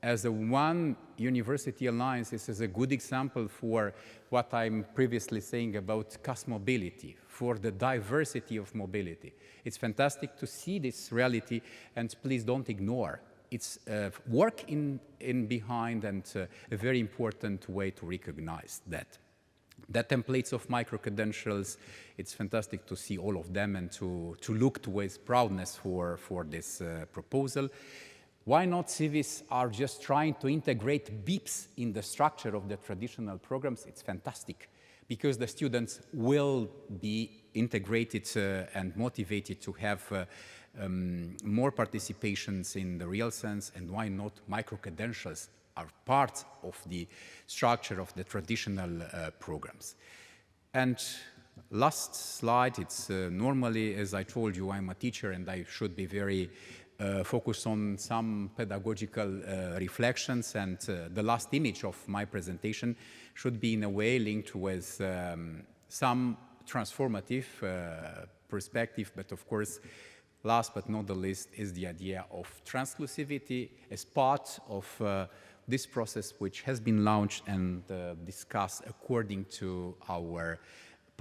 as a one university alliance. This is a good example for what I'm previously saying about cosmobility, for the diversity of mobility. It's fantastic to see this reality, and please don't ignore. It's work in behind, and a very important way to recognize that. The templates of micro-credentials, it's fantastic to see all of them and to look towards proudness for this proposal. Why not CIVIS are just trying to integrate BIPs in the structure of the traditional programs? It's fantastic, because the students will be integrated and motivated to have more participations in the real sense, and why not micro-credentials are part of the structure of the traditional programs. And last slide, it's normally, as I told you, I'm a teacher and I should be very focused on some pedagogical reflections, and the last image of my presentation should be in a way linked with some transformative perspective, but of course, last but not the least is the idea of transclusivity as part of this process, which has been launched and discussed according to our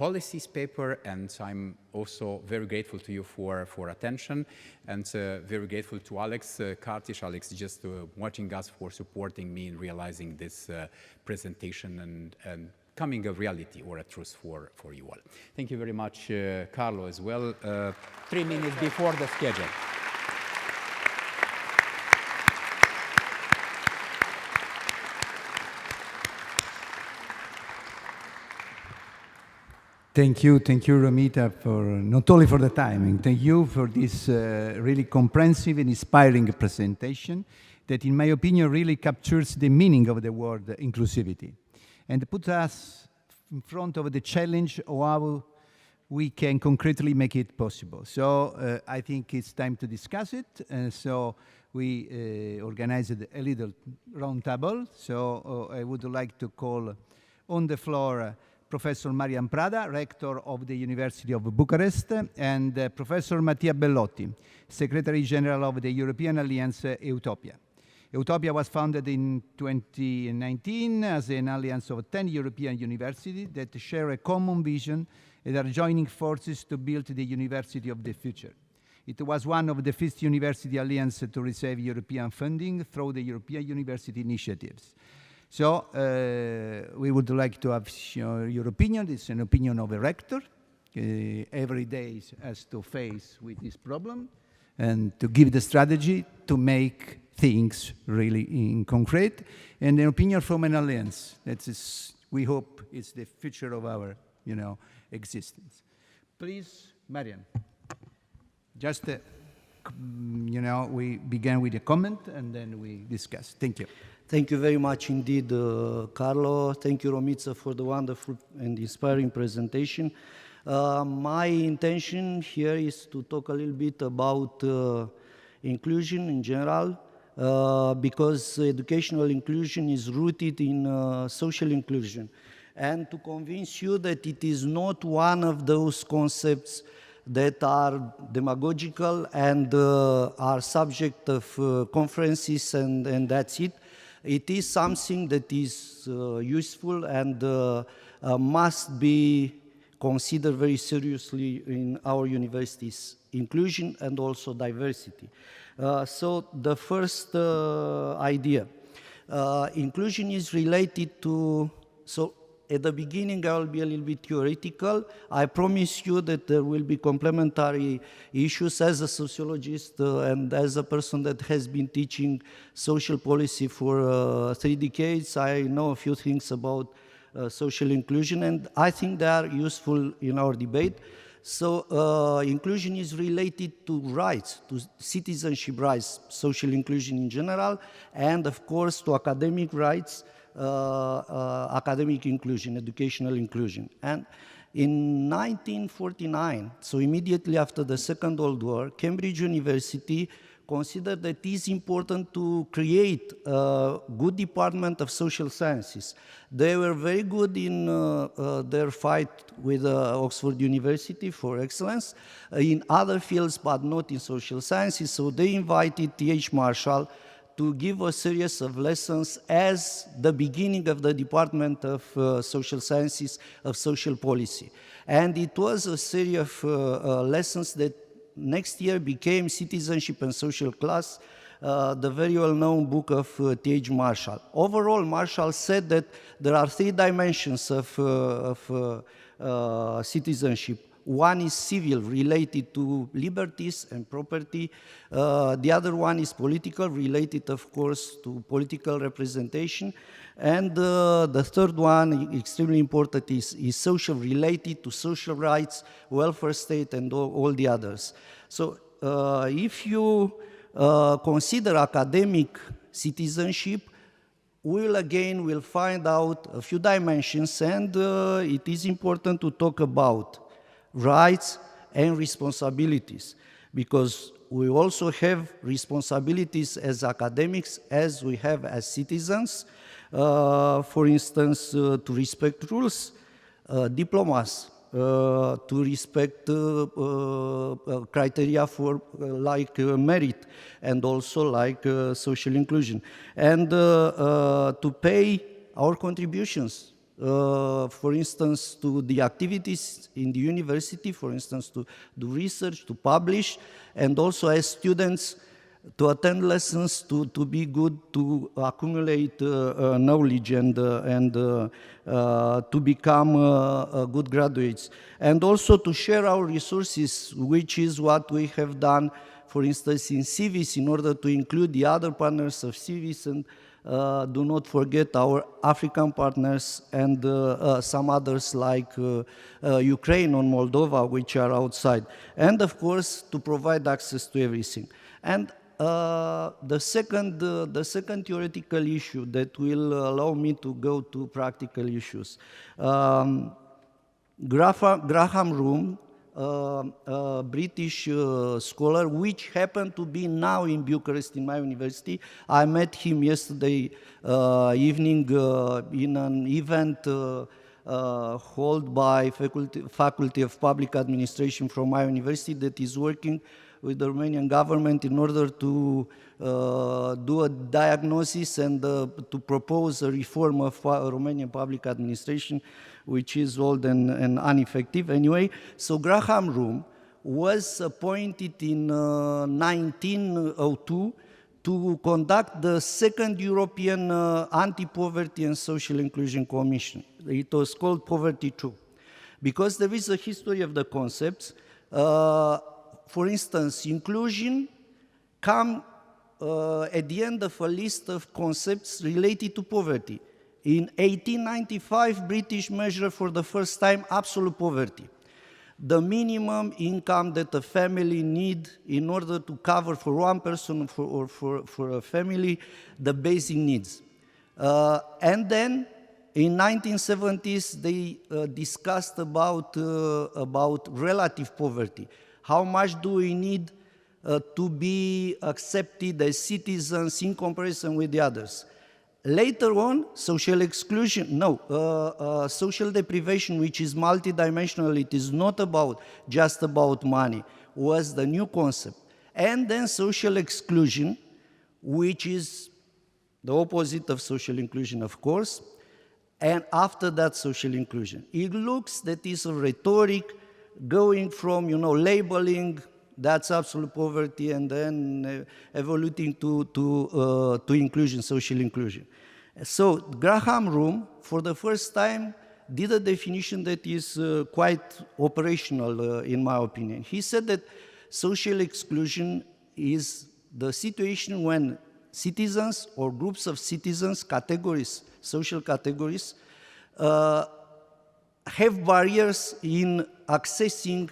policies paper, and I'm also very grateful to you for attention, and very grateful to Alex Kartish, Alex, just watching us, for supporting me in realizing this presentation and coming a reality or a truth for you all. Thank you very much, Carlo, as well. 3 minutes before the schedule. Thank you, Romita, for not only for the timing, thank you for this really comprehensive and inspiring presentation that, in my opinion, really captures the meaning of the word inclusivity and puts us in front of the challenge of how we can concretely make it possible. So I think it's time to discuss it. So we organized a little round table. So I would like to call on the floor Professor Marian Preda, Rector of the University of Bucharest, and Professor Mattia Belotti, Secretary General of the European Alliance Eutopia. Eutopia was founded in 2019 as an alliance of 10 European universities that share a common vision and are joining forces to build the university of the future. It was one of the first university alliances to receive European funding through the European University Initiatives. So we would like to have your opinion. It's an opinion of a rector. Every day has to face with this problem and to give the strategy to make things really in concrete, and an opinion from an alliance. That is, we hope, is the future of our, existence. Please, Marian. Just, we begin with a comment and then we discuss. Thank you. Thank you very much indeed, Carlo. Thank you, Romiță, for the wonderful and inspiring presentation. My intention here is to talk a little bit about inclusion in general, because educational inclusion is rooted in social inclusion. And to convince you that it is not one of those concepts that are demagogical and are subject of conferences and that's it. It is something that is useful and must be considered very seriously in our universities, inclusion and also diversity. So the first idea, inclusion is related to, so at the beginning I will be a little bit theoretical. I promise you that there will be complementary issues. As a sociologist and as a person that has been teaching social policy for 3 decades, I know a few things about social inclusion, and I think they are useful in our debate. So inclusion is related to rights, to citizenship rights, social inclusion in general, and of course to academic rights, academic inclusion, educational inclusion. And in 1949, so immediately after the Second World War, Cambridge University considered that it is important to create a good department of social sciences. They were very good in their fight with Oxford University for excellence in other fields, but not in social sciences. So they invited T.H. Marshall to give a series of lessons as the beginning of the Department of Social Sciences, of Social Policy. And it was a series of lessons that next year became Citizenship and Social Class, the very well-known book of T.H. Marshall. Overall, Marshall said that there are 3 dimensions of citizenship. One is civil, related to liberties and property. The other one is political, related, of course, to political representation. And the third one, extremely important, is social, related to social rights, welfare state, and all the others. So if you consider academic citizenship, we'll find out a few dimensions, and it is important to talk about rights and responsibilities, because we also have responsibilities as academics as we have as citizens. For instance, to respect rules, diplomas, to respect criteria for like merit and also like social inclusion, and to pay our contributions for instance, to the activities in the university, for instance, to do research, to publish, and also as students to attend lessons, to be good, to accumulate knowledge and to become good graduates. And also to share our resources, which is what we have done, for instance, in CIVIS, in order to include the other partners of CIVIS, and do not forget our African partners and some others like Ukraine or Moldova, which are outside. And of course, to provide access to everything. And the second theoretical issue that will allow me to go to practical issues. Graham Room, a British scholar, which happened to be now in Bucharest in my university. I met him yesterday evening in an event held by Faculty of Public Administration from my university that is working with the Romanian government in order to do a diagnosis and to propose a reform of Romanian public administration, which is old and ineffective. Anyway, so Graham Room was appointed in 1902 to conduct the second European Anti-Poverty and Social Inclusion Commission. It was called Poverty II, because there is a history of the concepts. For instance, inclusion come at the end of a list of concepts related to poverty. In 1895, British measured for the first time absolute poverty, the minimum income that a family need in order to cover for one person or for a family the basic needs. And then in 1970s, they discussed about relative poverty. How much do we need to be accepted as citizens in comparison with the others? Later on, social exclusion, social deprivation, which is multidimensional, it is not just about money, was the new concept. And then social exclusion, which is the opposite of social inclusion, of course, and after that, social inclusion. It looks that is a rhetoric going from, labeling, that's absolute poverty, and then evoluting to inclusion, social inclusion. So Graham Room, for the first time, did a definition that is quite operational, in my opinion. He said that social exclusion is the situation when citizens or groups of citizens, categories, social categories, have barriers in accessing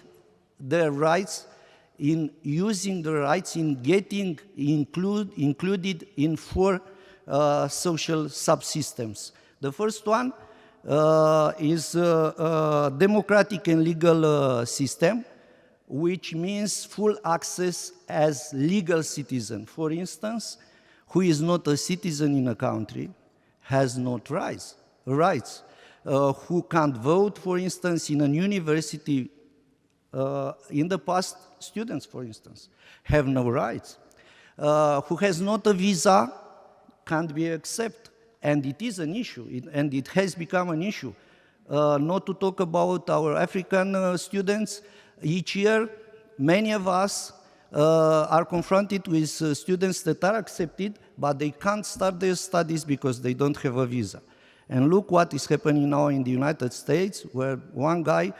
their rights, in using the rights, in getting included in 4 social subsystems. The first one is a democratic and legal system, which means full access as legal citizen. For instance, who is not a citizen in a country has no rights. Who can't vote, for instance, in a university. In the past, students, for instance, have no rights. Who has not a visa can't be accepted. And it is an issue, and it has become an issue. Not to talk about our African students. Each year, many of us are confronted with students that are accepted, but they can't start their studies because they don't have a visa. And look what is happening now in the United States, where one guy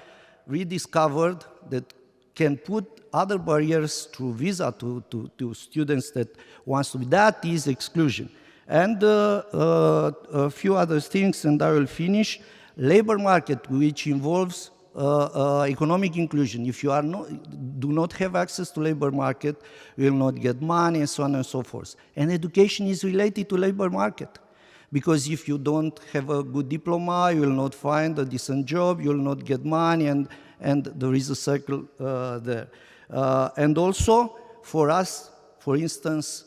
rediscovered that can put other barriers through visa to students that wants to be. That is exclusion. And a few other things, and I will finish. Labor market, which involves economic inclusion. If you do not have access to labor market, you will not get money, and so on and so forth. And education is related to labor market. Because if you don't have a good diploma, you will not find a decent job, you will not get money, and there is a circle there. And also, for us, for instance,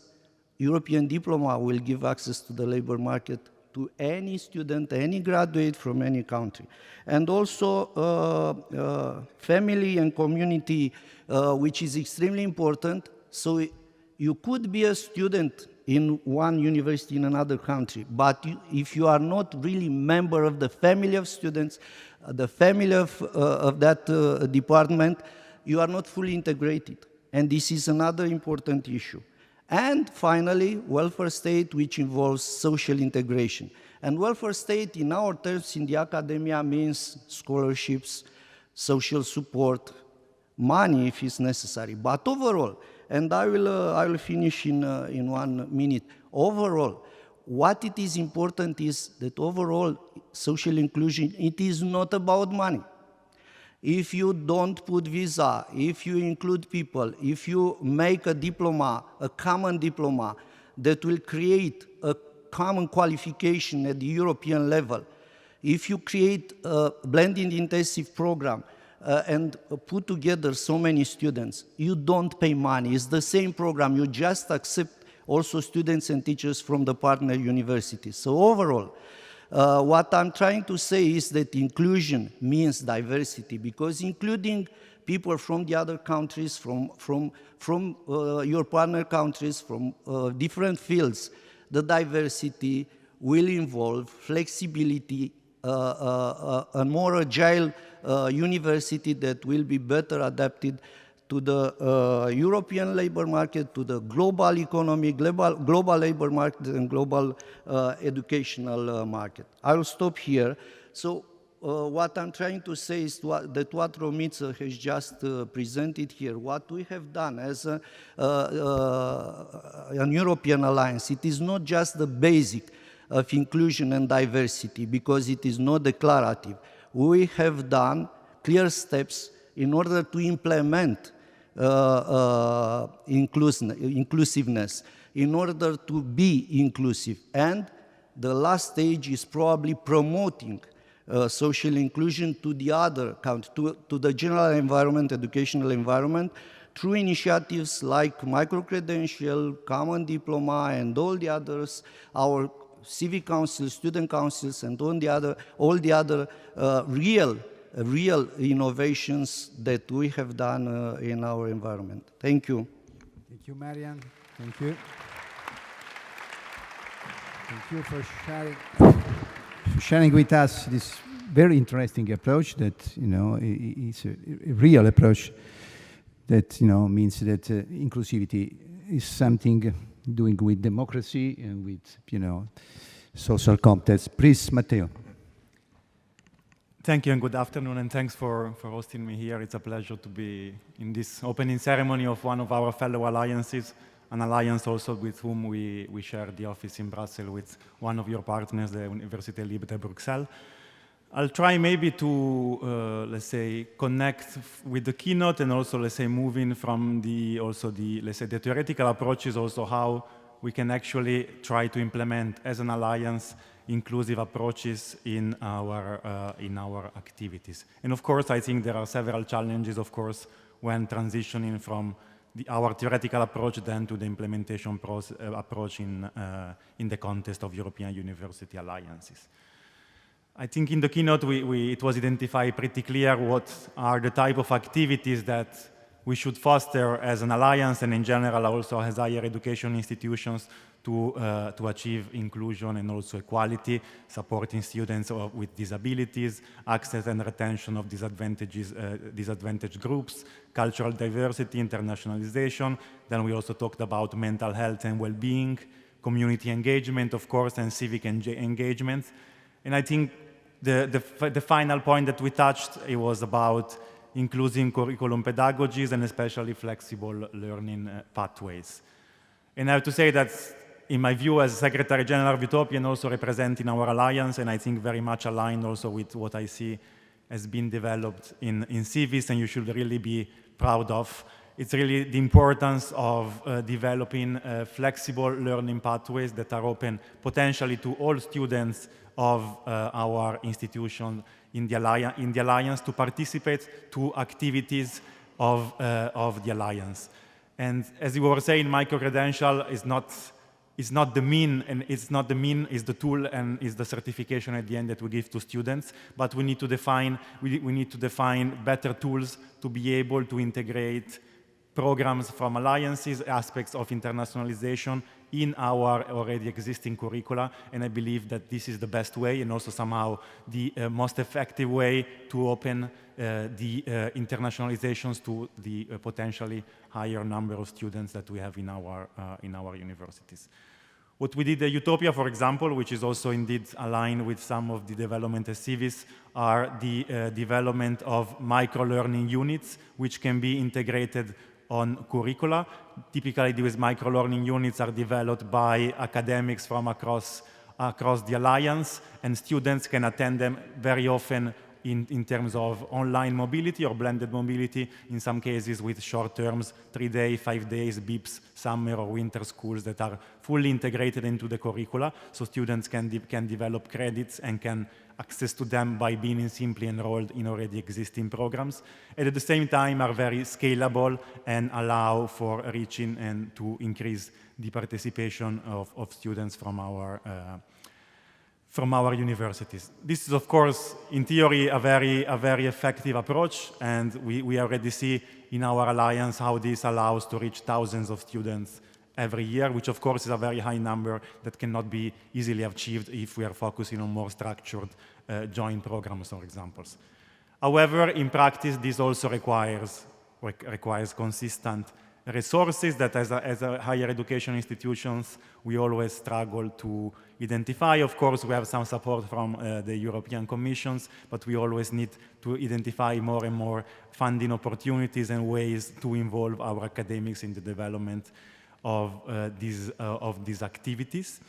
European diploma will give access to the labor market to any student, any graduate from any country. And also family and community, which is extremely important. So you could be a student in one university in another country, but if you are not really member of the family of students, the family of that department, you are not fully integrated. And this is another important issue. And finally, welfare state, which involves social integration. And welfare state, in our terms in the academia, means scholarships, social support, money if it's necessary. But overall, and I will finish in 1 minute, overall, what it is important is that overall social inclusion, it is not about money. If you don't put visa, if you include people, if you make a diploma, a common diploma that will create a common qualification at the European level, if you create a blended intensive program and put together so many students, you don't pay money. It's the same program. You just accept also students and teachers from the partner universities. So overall, what I'm trying to say is that inclusion means diversity, because including people from the other countries, from your partner countries, from different fields, the diversity will involve flexibility, a more agile university that will be better adapted to the European labor market, to the global economy, global labor market, and global educational market. I will stop here. So what I'm trying to say is that what Romiță has just presented here, what we have done as an European alliance, it is not just the basic of inclusion and diversity, because it is not declarative. We have done clear steps in order to implement inclusiveness, in order to be inclusive. And the last stage is probably promoting social inclusion to the other country, to the general environment, educational environment, through initiatives like micro-credential, common diploma, and all the others, our civic councils, student councils, and all the other real innovations that we have done in our environment. Thank you. Thank you, Marian. Thank you. Thank you for sharing with us this very interesting approach that, is a real approach that, means that inclusivity is something doing with democracy and with, social context. Please, Mattia. Thank you and good afternoon, and thanks for hosting me here. It's a pleasure to be in this opening ceremony of one of our fellow alliances, an alliance also with whom we share the office in Brussels with one of your partners, the Université Libre de Bruxelles. I'll try maybe to, let's say, connect with the keynote and also, let's say, moving from the theoretical approaches, also how we can actually try to implement as an alliance inclusive approaches in our activities. And of course, I think there are several challenges, of course, when transitioning from our theoretical approach then to the implementation approach in the context of European university alliances. I think in the keynote, it was identified pretty clear what are the type of activities that we should foster as an alliance and in general also as higher education institutions to achieve inclusion and also equality, supporting students with disabilities, access and retention of disadvantaged groups, cultural diversity, internationalization. Then we also talked about mental health and well-being, community engagement, of course, and civic engagement. And I think the final point that we touched, it was about including curriculum pedagogies and especially flexible learning pathways. And I have to say that in my view as Secretary General of Eutopia and also representing our alliance, and I think very much aligned also with what I see has been developed in CIVIS and you should really be proud of, it's really the importance of developing flexible learning pathways that are open potentially to all students of our institution in the alliance to participate to activities of the alliance. And as you were saying, micro-credential is not the mean, and it's not the mean, is the tool and is the certification at the end that we give to students, but we need to define better tools to be able to integrate programs from alliances, aspects of internationalization in our already existing curricula, and I believe that this is the best way and also somehow the most effective way to open the internationalizations to the potentially higher number of students that we have in our universities. What we did at Eutopia, for example, which is also indeed aligned with some of the development at CIVIS, are the development of micro-learning units, which can be integrated on curricula. Typically, these micro-learning units are developed by academics from across the alliance, and students can attend them very often in terms of online mobility or blended mobility, in some cases with short terms, 3 days, 5 days, BIPs, summer or winter schools that are fully integrated into the curricula, so students can develop credits and can access to them by being simply enrolled in already existing programs, and at the same time are very scalable and allow for reaching and to increase the participation of students from our universities. This is, of course, in theory, a very effective approach, and we already see in our alliance how this allows to reach thousands of students every year, which of course is a very high number that cannot be easily achieved if we are focusing on more structured joint programs or examples. However, in practice, this also requires consistent resources that as a higher education institutions, we always struggle to identify. Of course, we have some support from the European Commissions, but we always need to identify more and more funding opportunities and ways to involve our academics in the development of these activities.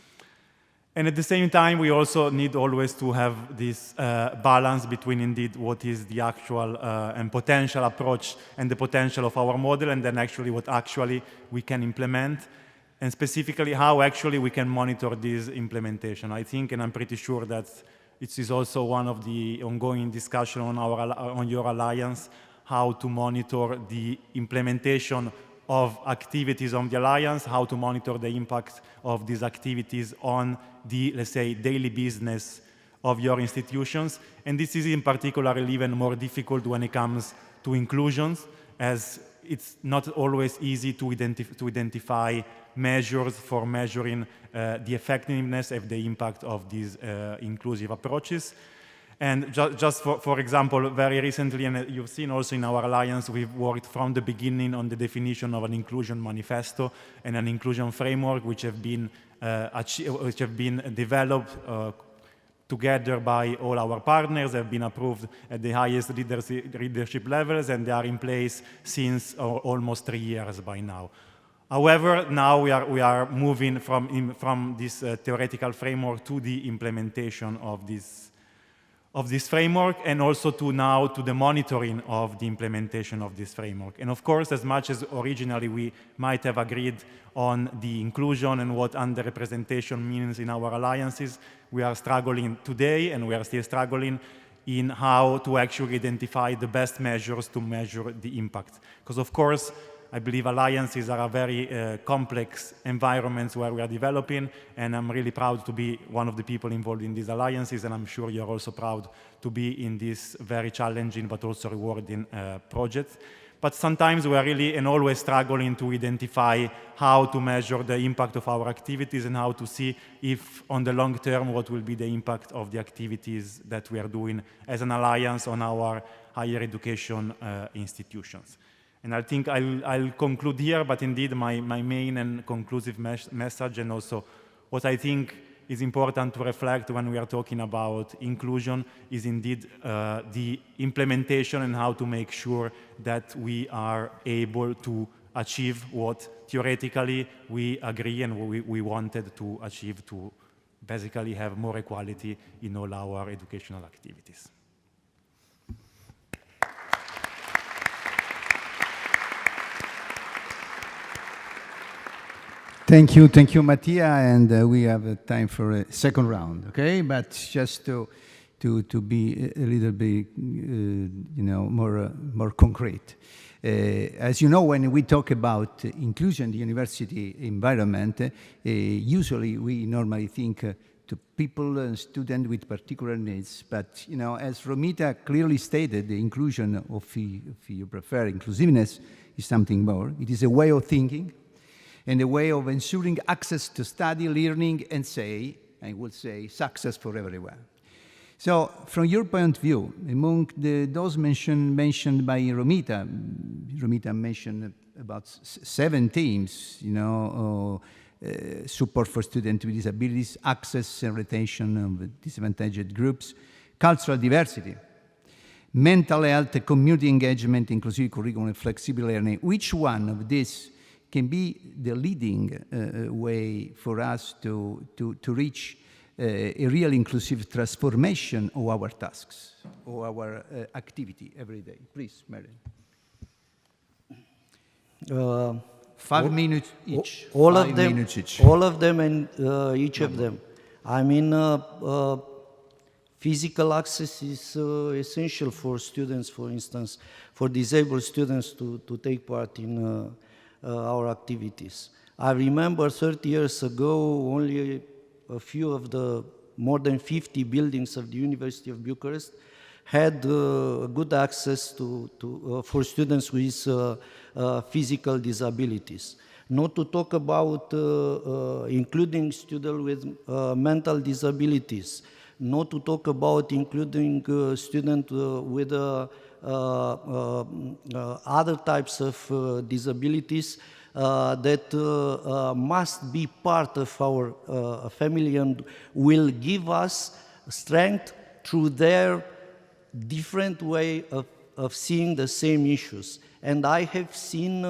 And at the same time, we also need always to have this balance between indeed what is the actual and potential approach and the potential of our model, and then actually what actually we can implement, and specifically how actually we can monitor this implementation. I think, and I'm pretty sure that it is also one of the ongoing discussion on your alliance, how to monitor the implementation of activities on the alliance, how to monitor the impact of these activities on the, let's say, daily business of your institutions. And this is in particular even more difficult when it comes to inclusions, as it's not always easy to identify measures for measuring the effectiveness of the impact of these inclusive approaches. And just for example, very recently, and you've seen also in our alliance, we've worked from the beginning on the definition of an inclusion manifesto and an inclusion framework, which have been developed together by all our partners, have been approved at the highest leadership levels, and they are in place since almost 3 years by now. However, now we are moving from this theoretical framework to the implementation of this framework, and also to the monitoring of the implementation of this framework. And of course, as much as originally we might have agreed on the inclusion and what underrepresentation means in our alliances, we are struggling today, and we are still struggling in how to actually identify the best measures to measure the impact. Because of course, I believe alliances are a very complex environments where we are developing, and I'm really proud to be one of the people involved in these alliances, and I'm sure you're also proud to be in this very challenging but also rewarding project. But sometimes we are really and always struggling to identify how to measure the impact of our activities and how to see if on the long term what will be the impact of the activities that we are doing as an alliance on our higher education institutions. And I think I'll conclude here, but indeed my main and conclusive message, and also what I think is important to reflect when we are talking about inclusion, is indeed the implementation and how to make sure that we are able to achieve what theoretically we agree and we wanted to achieve, to basically have more equality in all our educational activities. Thank you, Mattia, and we have time for a second round, okay? But just to be a little bit, more concrete. As you know, when we talk about inclusion in the university environment, usually we normally think people and students with particular needs. But, you know, as Romita clearly stated, the inclusion of, if you prefer, inclusiveness is something more. It is a way of thinking and a way of ensuring access to study, learning, and I would say, success for everyone. So, from your point of view, among those mentioned by Romita mentioned about 7 themes, you know, support for students with disabilities, access and retention of disadvantaged groups, cultural diversity, mental health, community engagement, inclusive curriculum, and flexible learning. Which one of these can be the leading way for us to reach a real inclusive transformation of our tasks or our activity every day? Please, Marian. 5 minutes each. All 5 of them, minutes each. all of them, and each of them. I mean, physical access is essential for students, for instance, for disabled students to take part in our activities. I remember 30 years ago, only a few of the more than 50 buildings of the University of Bucharest had good access for students with physical disabilities. Not to talk about including students with mental disabilities, not to talk about including students with other types of disabilities that must be part of our family and will give us strength through their different way of seeing the same issues. And I have seen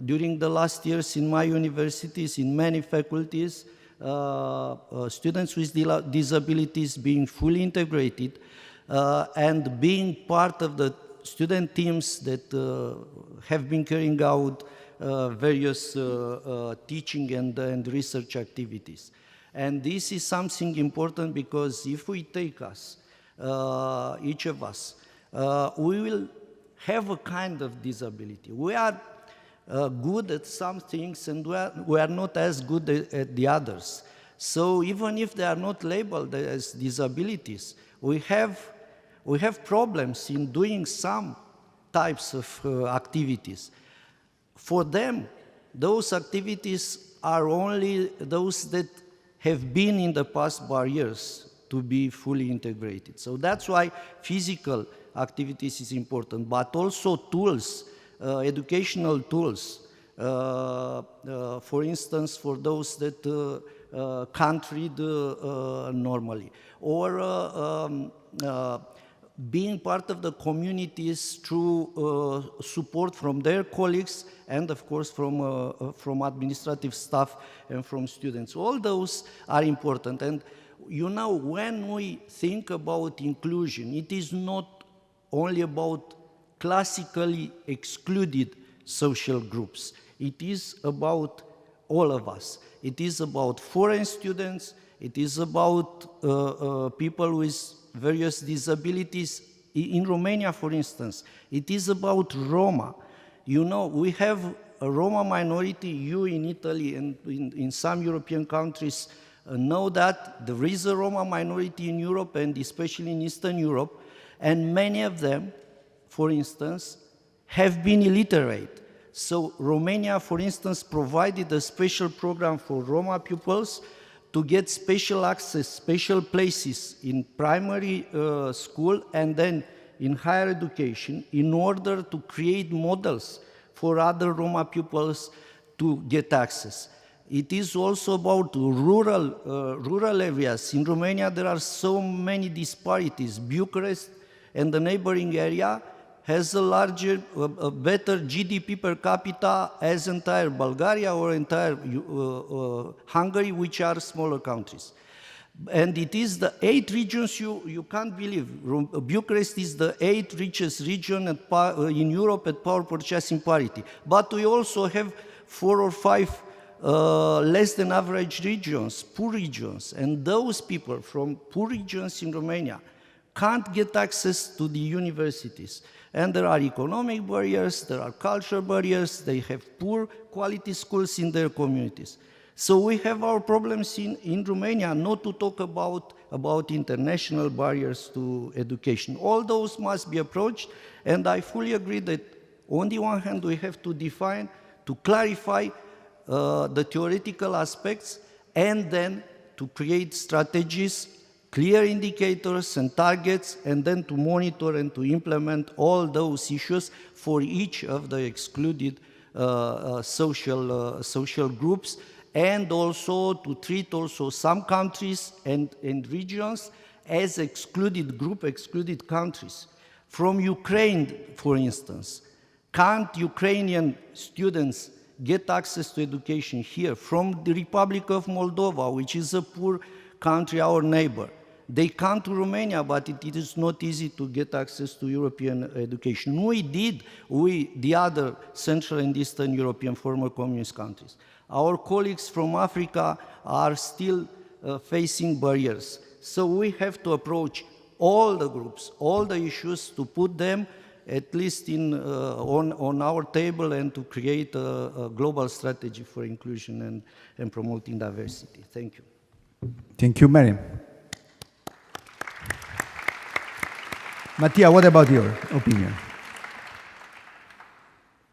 during the last years in my universities, in many faculties, students with disabilities being fully integrated and being part of the student teams that have been carrying out various teaching and research activities. And this is something important because if we take us, each of us, we will have a kind of disability. We are good at some things and we are not as good at the others. So even if they are not labeled as disabilities, we have problems in doing some types of activities. For them, those activities are only those that have been in the past barriers to be fully integrated. So that's why physical activities is important, but also tools, educational tools, for instance, for those that can't read normally, or being part of the communities through support from their colleagues and, of course, from administrative staff and from students. All those are important. And, you know, when we think about inclusion, it is not only about classically excluded social groups. It is about all of us. It is about foreign students. It is about people with various disabilities. In Romania, for instance, it is about Roma. You know, we have a Roma minority. You in Italy and in some European countries know that there is a Roma minority in Europe and especially in Eastern Europe, and many of them, for instance, have been illiterate. So Romania, for instance, provided a special program for Roma pupils to get special access, special places in primary school and then in higher education in order to create models for other Roma pupils to get access. It is also about rural areas. In Romania, there are so many disparities. Bucharest and the neighboring area has a better GDP per capita as entire Bulgaria or entire Hungary, which are smaller countries. And it is the 8 regions you can't believe. Bucharest is the 8th richest region in Europe at power purchasing parity. But we also have 4 or 5 less than average regions, poor regions. And those people from poor regions in Romania can't get access to the universities. And there are economic barriers, there are cultural barriers, they have poor quality schools in their communities. So we have our problems in Romania, not to talk about international barriers to education. All those must be approached, and I fully agree that on the one hand we have to define, to clarify the theoretical aspects, and then to create strategies, clear indicators and targets, and then to monitor and to implement all those issues for each of the excluded social groups, and also to treat also some countries and regions as excluded countries. From Ukraine, for instance, can't Ukrainian students get access to education here? From the Republic of Moldova, which is a poor country, our neighbor, they come to Romania, but it is not easy to get access to European education. The other Central and Eastern European former communist countries. Our colleagues from Africa are still facing barriers. So we have to approach all the groups, all the issues, to put them at least on our table, and to create a global strategy for inclusion and promoting diversity. Thank you. Thank you, Marian. Mattia, what about your opinion?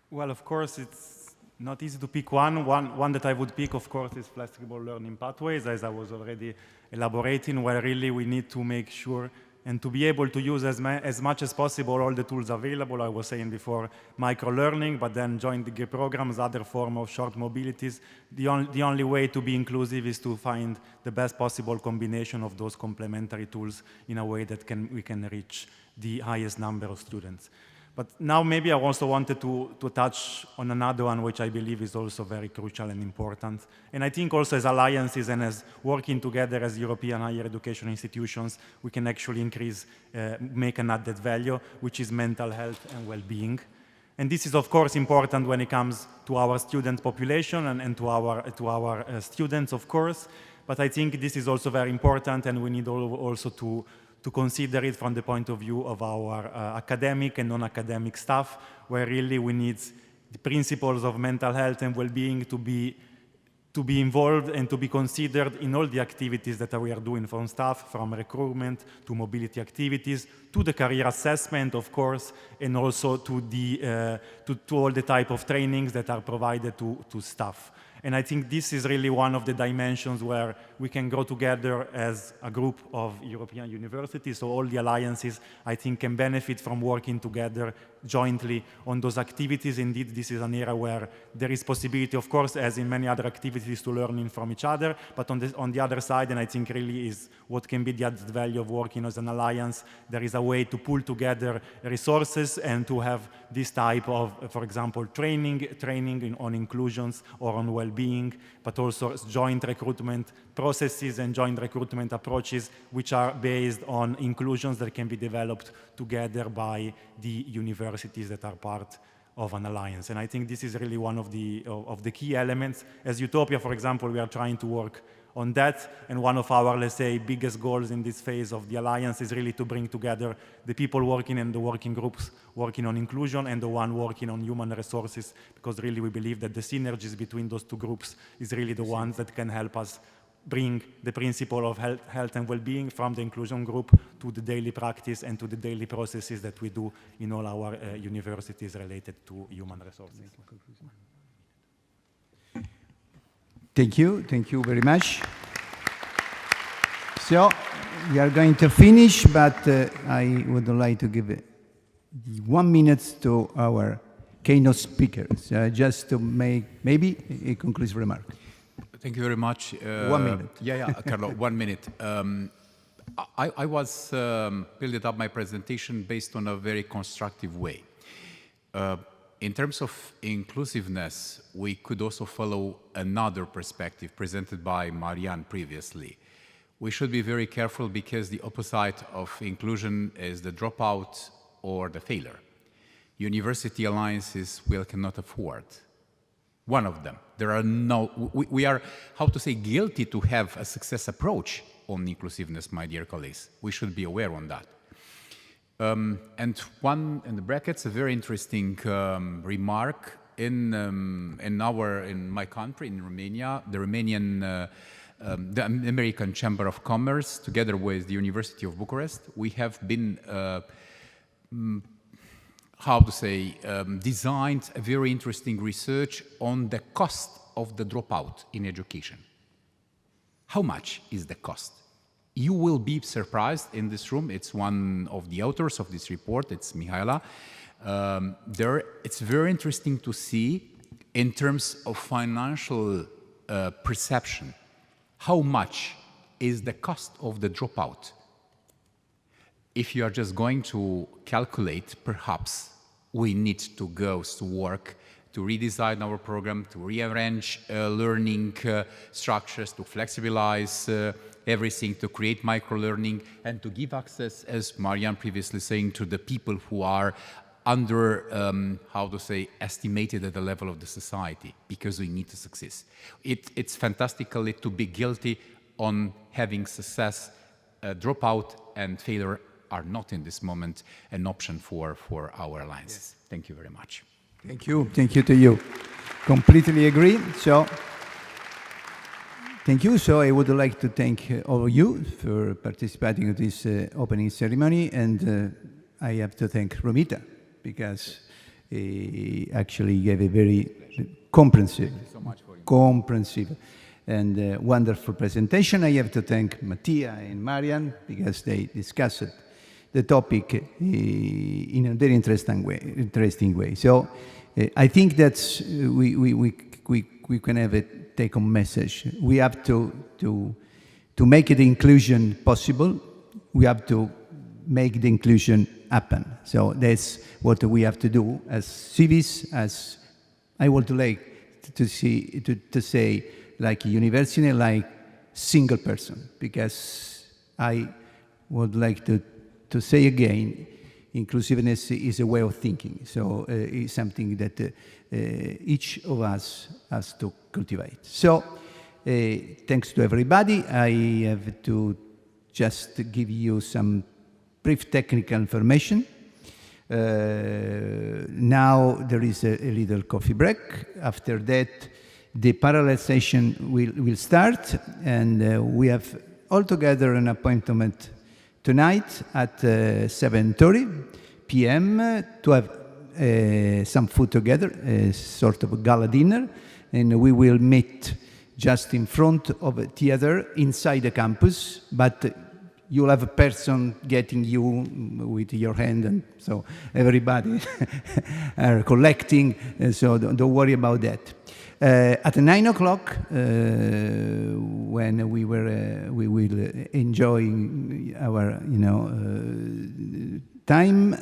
Well, of course, it's not easy to pick one. One that I would pick, of course, is flexible learning pathways, as I was already elaborating, where really we need to make sure and to be able to use as much as possible all the tools available. I was saying before, micro-learning, but then joint degree programs, other form of short mobilities. The only way to be inclusive is to find the best possible combination of those complementary tools in a way that we can reach the highest number of students. But now maybe I also wanted to touch on another one, which I believe is also very crucial and important. And I think also as alliances and as working together as European higher education institutions, we can actually make an added value, which is mental health and well-being. And this is, of course, important when it comes to our student population and to our students, of course. But I think this is also very important, and we need also to consider it from the point of view of our academic and non-academic staff, where really we need the principles of mental health and well-being to be involved and to be considered in all the activities that we are doing from staff, from recruitment to mobility activities, to the career assessment, of course, and also to all the type of trainings that are provided to staff. And I think this is really one of the dimensions where we can go together as a group of European universities. So all the alliances, I think, can benefit from working together jointly on those activities. Indeed, this is an area where there is possibility, of course, as in many other activities, to learning from each other. But on the other side, and I think really is what can be the added value of working as an alliance, there is a way to pull together resources and to have this type of, for example, training on inclusions or on well-being, but also joint recruitment processes and joint recruitment approaches which are based on inclusions that can be developed together by the universities that are part of an alliance. And I think this is really one of the key elements. As Eutopia, for example, we are trying to work on that, and one of our, let's say, biggest goals in this phase of the alliance is really to bring together the people working in the working groups working on inclusion and the one working on human resources, because really we believe that the synergies between those two groups is really the ones that can help us bring the principle of health and well-being from the inclusion group to the daily practice and to the daily processes that we do in all our universities related to human resources. Thank you very much. So we are going to finish, but I would like to give 1 minute to our keynote speakers, just to make maybe a conclusive remark. Thank you very much. 1 minute. Yeah, Carlo, 1 minute. I was building up my presentation based on a very constructive way. In terms of inclusiveness, we could also follow another perspective presented by Marian previously. We should be very careful because the opposite of inclusion is the dropout or the failure. University alliances we cannot afford. One of them. There are we are, how to say, guilty to have a success approach on inclusiveness, my dear colleagues. We should be aware on that. And one in the brackets, a very interesting remark in my country, in Romania, the Romanian, the American Chamber of Commerce, together with the University of Bucharest, we have been, designed a very interesting research on the cost of the dropout in education. How much is the cost? You will be surprised in this room. It's one of the authors of this report, it's Mihaela. It's very interesting to see in terms of financial perception, how much is the cost of the dropout. If you are just going to calculate, perhaps we need to go to work to redesign our program, to rearrange learning structures, to flexibilize everything, to create micro-learning, and to give access, as Marian previously saying, to the people who are under, estimated at the level of the society, because we need to succeed. It's fantastically to be guilty on having success. Dropout and failure are not in this moment an option for our alliance. Yes. Thank you very much. Thank you to you. Completely agree. So, thank you. So I would like to thank all of you for participating in this opening ceremony, and I have to thank Romita, because he actually gave a very comprehensive and wonderful presentation. I have to thank Mattia and Marian, because they discussed the topic in a very interesting way. So I think that we can have a take-home message. We have to make the inclusion possible. We have to make the inclusion happen. So that's what we have to do as CIVIS, as I would like to say, like a university, like single person, because I would like to say again, inclusiveness is a way of thinking. So it's something that each of us has to cultivate. So thanks to everybody. I have to just give you some brief technical information. Now there is a little coffee break. After that, the parallel session will start, and we have altogether an appointment tonight at 7:30 p.m. to have some food together, a sort of a gala dinner, and we will meet just in front of a theater inside the campus, but you'll have a person getting you with your hand, and so everybody are collecting, so don't worry about that. At 9 o'clock, when we will enjoy our, time,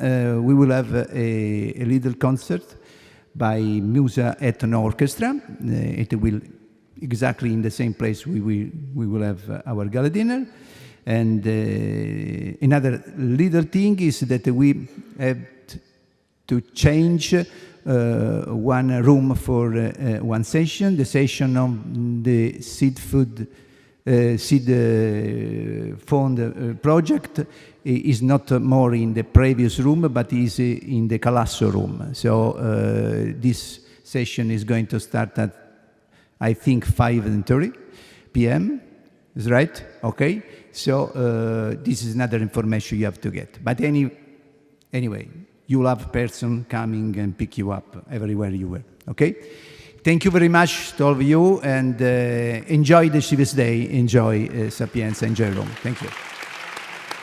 we will have a little concert by Mînzatu Orchestra. It will exactly in the same place we will have our gala dinner. And another little thing is that we have to change one room for one session. The session on the seed fund project is not more in the previous room, but is in the Calasso room. So this session is going to start at, I think, 5:30 p.m. Is right? Okay. So this is another information you have to get. But anyway, you'll have a person coming and pick you up everywhere you were. Okay? Thank you very much to all of you, and enjoy the CIVIS Day, enjoy Sapienza, enjoy Rome. Thank you.